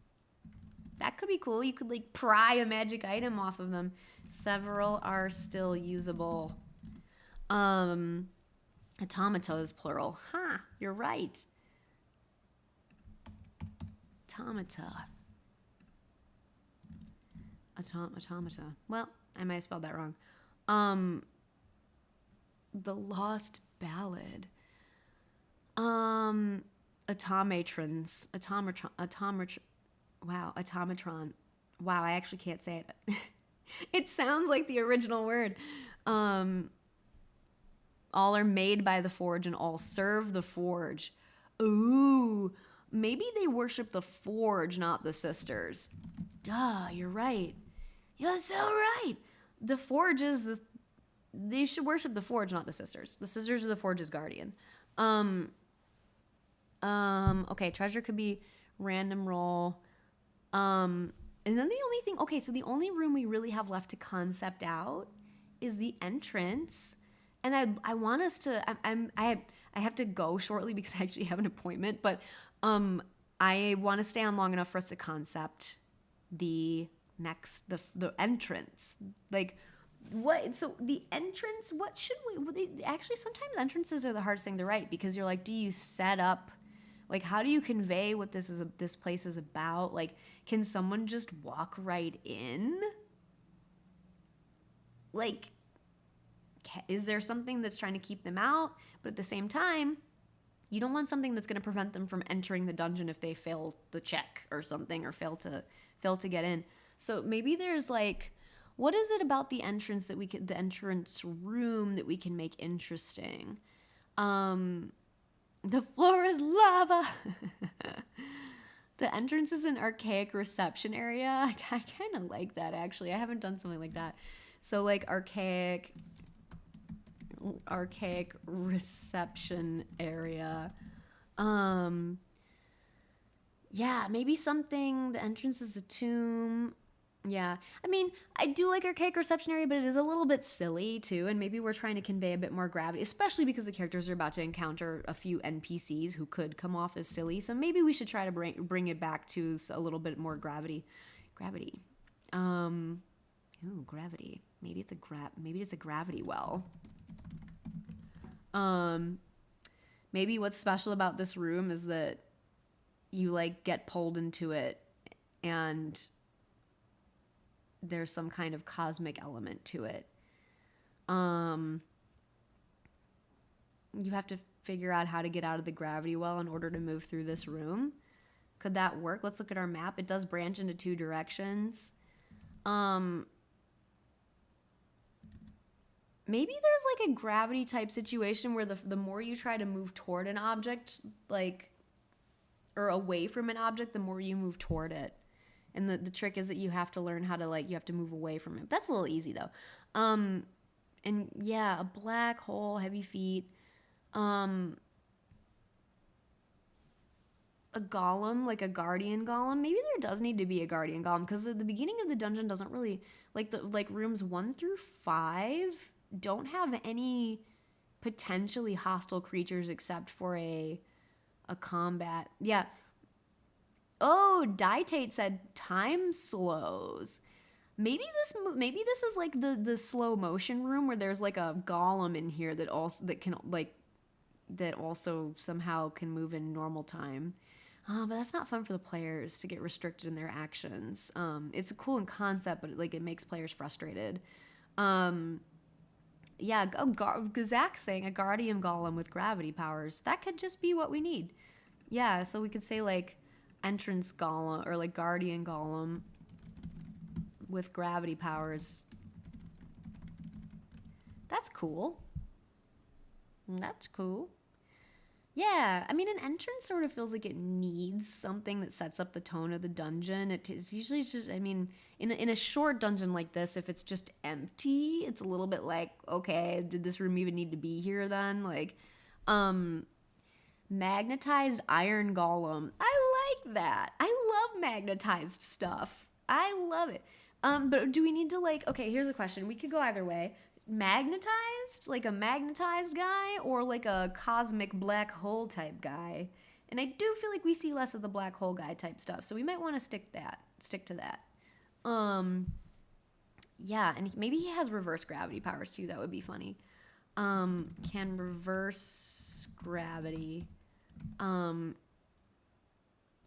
That could be cool. You could like pry a magic item off of them. Several are still usable. Automata is plural. Huh, you're right. Automata. Automata. Well, I might have spelled that wrong. The Lost Ballad. Automatrons. Wow, automatron. Wow, I actually can't say it. It sounds like the original word. All are made by the forge and all serve the forge. Ooh, maybe they worship the forge, not the sisters. Duh, you're right. You're so right. The forge is the. They should worship the forge, not the sisters. The sisters are the forge's guardian. Okay, treasure could be random roll. And then the only thing, okay, so the only room we really have left to concept out is the entrance. And I want us to, I have to go shortly because I actually have an appointment, but I want to stay on long enough for us to concept the entrance. Like, what, so the entrance, what should we, actually sometimes entrances are the hardest thing to write because you're like, do you set up, like, how do you convey what this place is about? Like, can someone just walk right in? Like, is there something that's trying to keep them out? But at the same time, you don't want something that's going to prevent them from entering the dungeon if they fail the check or something, or fail to get in. So maybe there's like, what is it about the entrance the entrance room that we can make interesting? The floor is lava. The entrance is an archaic reception area. I kind of like that, actually. I haven't done something like that. So like archaic reception area. Yeah, maybe something, the entrance is a tomb. Yeah, I mean, I do like archaic reception area, but it is a little bit silly too, and maybe we're trying to convey a bit more gravity, especially because the characters are about to encounter a few NPCs who could come off as silly. So maybe we should try to bring it back to a little bit more gravity. Gravity. Maybe it's a gravity well. Maybe what's special about this room is that you like get pulled into it and there's some kind of cosmic element to it. You have to figure out how to get out of the gravity well in order to move through this room. Could that work? Let's look at our map. It does branch into two directions. Maybe there's like a gravity type situation where the more you try to move toward an object, like, or away from an object, the more you move toward it. And the trick is that you have to learn how to, like, you have to move away from it. That's a little easy, though. And, yeah, a black hole, heavy feet. A golem, like a guardian golem. Maybe there does need to be a guardian golem, because the beginning of the dungeon doesn't really, like rooms 1 through 5 don't have any potentially hostile creatures except for a combat. Yeah. Oh, Dietate said time slows. Maybe this is like the slow motion room where there's like a golem in here that also somehow can move in normal time. But that's not fun for the players to get restricted in their actions. It's cool in concept, but it makes players frustrated. Yeah, Zach's saying a guardian golem with gravity powers. That could just be what we need. Yeah, so we could say like entrance golem or like guardian golem with gravity powers. That's cool. That's cool. Yeah, I mean, an entrance sort of feels like it needs something that sets up the tone of the dungeon. It's usually just, I mean, in a short dungeon like this, if it's just empty, it's a little bit like, okay, did this room even need to be here then? Like, magnetized iron golem. I like that. I love magnetized stuff. I love it. But do we need to, like, okay, here's a question. We could go either way. Magnetized, like a magnetized guy, or like a cosmic black hole type guy. And I do feel like we see less of the black hole guy type stuff, so we might want to stick to that. Yeah, and maybe he has reverse gravity powers too. That would be funny. Can reverse gravity.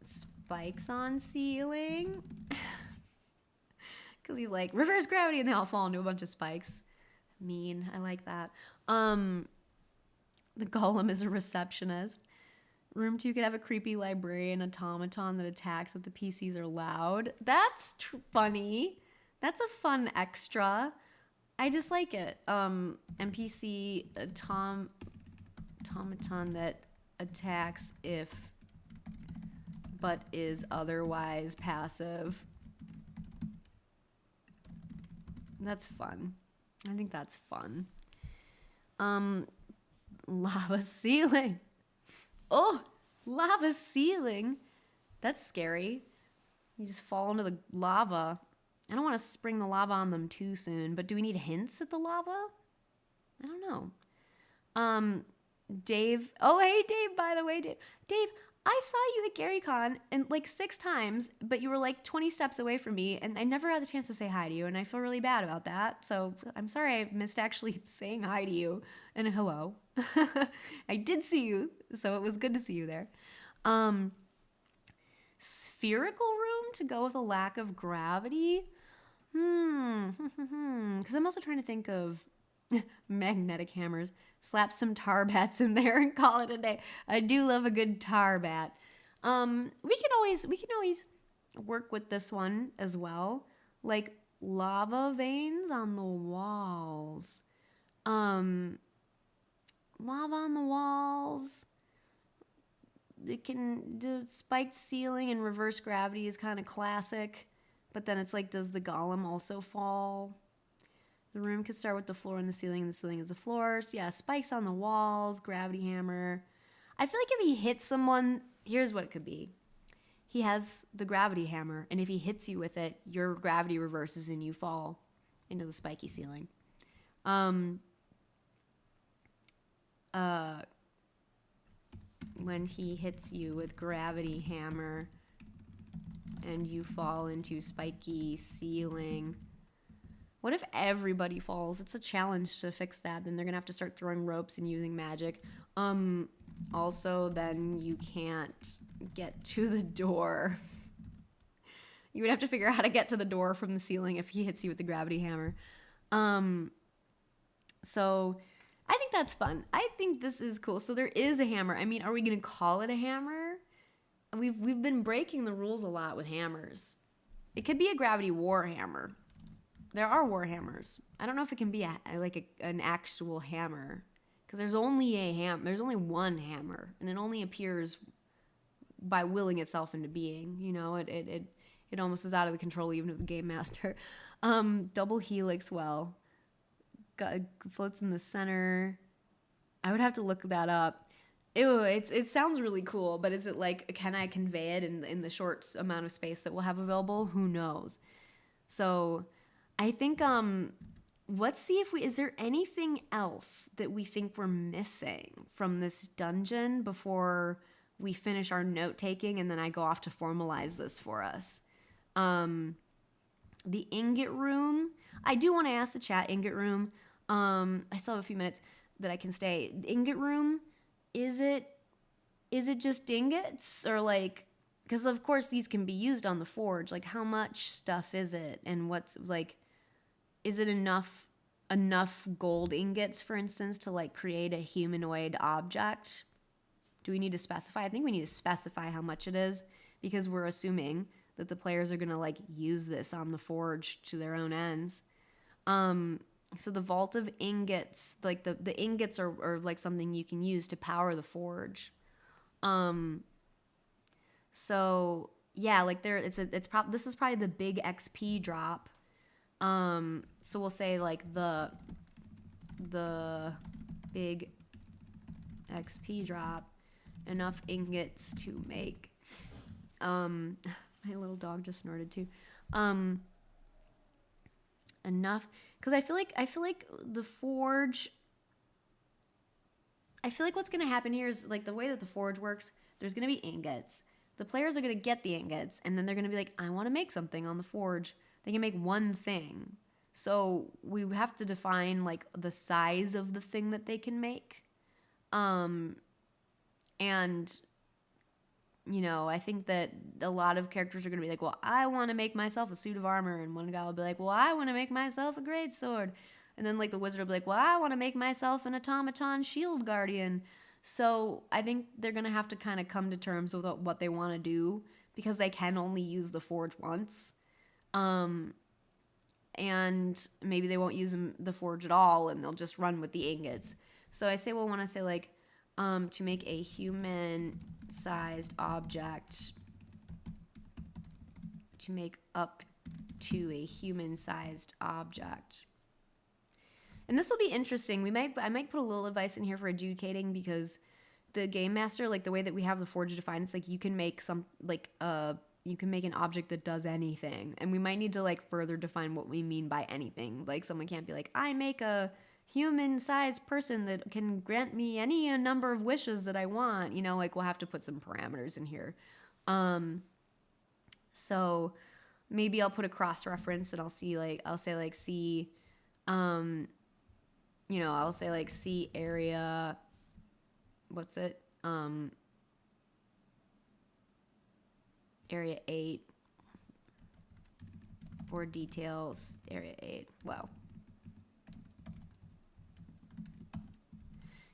Spikes on ceiling. Because he's like, reverse gravity, and they all fall into a bunch of spikes. Mean. I like that. The golem is a receptionist. Room 2 could have a creepy librarian automaton that attacks if the PCs are loud. That's funny. That's a fun extra. I just like it. NPC automaton that attacks if but is otherwise passive. That's fun. I think that's fun. Lava ceiling. Oh, lava ceiling. That's scary. You just fall into the lava. I don't want to spring the lava on them too soon, but do we need hints at the lava? I don't know. Dave. Oh, hey, Dave, by the way, Dave. Dave, I saw you at GaryCon and like 6 times, but you were like 20 steps away from me, and I never had the chance to say hi to you, and I feel really bad about that. So I'm sorry I missed actually saying hi to you and hello. I did see you, so it was good to see you there. Spherical room to go with a lack of gravity? Because I'm also trying to think of magnetic hammers. Slap some tar bats in there and call it a day. I do love a good tar bat. We can always work with this one as well. Like lava veins on the walls. Lava on the walls. It can do spiked ceiling and reverse gravity is kind of classic. But then it's like, does the golem also fall? The room could start with the floor and the ceiling is the floor. So yeah, spikes on the walls, gravity hammer. I feel like if he hits someone, here's what it could be. He has the gravity hammer, and if he hits you with it, your gravity reverses and you fall into the spiky ceiling. When he hits you with gravity hammer and you fall into spiky ceiling. What if everybody falls? It's a challenge to fix that. Then they're gonna have to start throwing ropes and using magic. Also, then you can't get to the door. You would have to figure out how to get to the door from the ceiling if he hits you with the gravity hammer. So I think that's fun. I think this is cool. So there is a hammer. I mean, are we gonna call it a hammer? We've been breaking the rules a lot with hammers. It could be a gravity war hammer. There are war hammers. I don't know if it can be an actual hammer, because there's only there's only one hammer, and it only appears by willing itself into being. You know, it almost is out of the control even of the game master. Double helix well, floats in the center. I would have to look that up. Ew, it sounds really cool, but is it like, can I convey it in the short amount of space that we'll have available? Who knows? So I think, let's see is there anything else that we think we're missing from this dungeon before we finish our note taking and then I go off to formalize this for us? The ingot room. I do want to ask the chat, ingot room. I still have a few minutes that I can stay. The ingot room, is it just ingots, or like, because of course these can be used on the forge. Like, how much stuff is it, and what's like, is it enough gold ingots, for instance, to like create a humanoid object? Do we need to specify? I think we need to specify how much it is, because we're assuming that the players are gonna like use this on the forge to their own ends. So the vault of ingots, like the ingots are like something you can use to power the forge. So yeah, like this is probably the big XP drop. So we'll say like the big XP drop, enough ingots to make. My little dog just snorted too. Enough, because I feel like the forge. I feel like what's gonna happen here is like the way that the forge works. There's gonna be ingots. The players are gonna get the ingots, and then they're gonna be like, I want to make something on the forge. They can make one thing. So we have to define like the size of the thing that they can make. And you know, I think that a lot of characters are going to be like, well, I want to make myself a suit of armor. And one guy will be like, well, I want to make myself a great sword. And then like the wizard will be like, well, I want to make myself an automaton shield guardian. So I think they're going to have to kind of come to terms with what they want to do because they can only use the forge once. And maybe they won't use the forge at all and they'll just run with the ingots. So I want to say like to make a human-sized object, to make up to a human-sized object. And this will be interesting. I might put a little advice in here for adjudicating because the game master, like the way that we have the forge defined, it's like you can make you can make an object that does anything. And we might need to like further define what we mean by anything. Like someone can't be like, I make a human-sized person that can grant me any number of wishes that I want. You know, like we'll have to put some parameters in here. So maybe I'll put a cross-reference and I'll say like C, you know, I'll say like C area, what's it? Area 8 for details, area 8. Wow.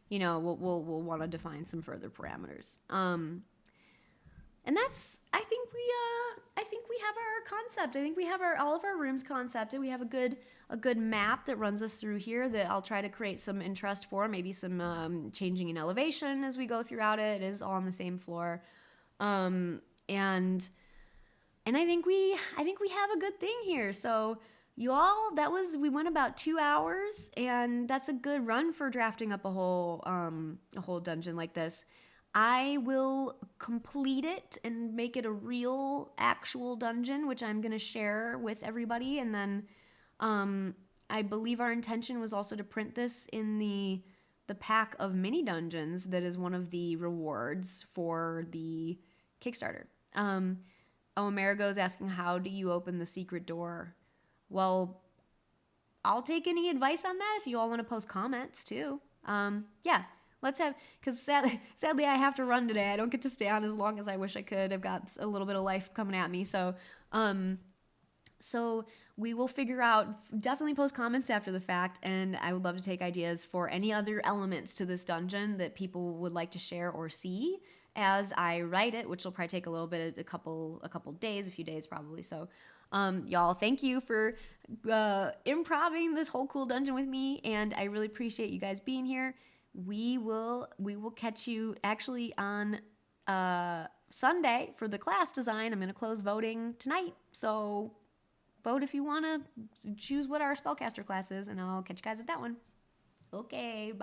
You know, we'll want to define some further parameters. And that's, I think we have our concept. I think we have all of our rooms concepted. We have a good map that runs us through here that I'll try to create some interest for, maybe some changing in elevation as we go throughout it. It is all on the same floor. And I think we have a good thing here. So you all, we went about 2 hours, and that's a good run for drafting up a whole dungeon like this. I will complete it and make it a real actual dungeon, which I'm going to share with everybody. And then I believe our intention was also to print this in the pack of mini dungeons that is one of the rewards for the Kickstarter. Amerigo's asking, how do you open the secret door? Well, I'll take any advice on that if you all want to post comments too. Yeah. Because sadly I have to run today. I don't get to stay on as long as I wish I could. I've got a little bit of life coming at me. So we will figure out, definitely post comments after the fact, and I would love to take ideas for any other elements to this dungeon that people would like to share or see as I write it, which will probably take a little bit, a couple days, a few days probably. So y'all, thank you for improvising this whole cool dungeon with me, and I really appreciate you guys being here. We will catch you actually on Sunday for the class design. I'm going to close voting tonight, so vote if you want to choose what our spellcaster class is, and I'll catch you guys at that one. Okay, bye.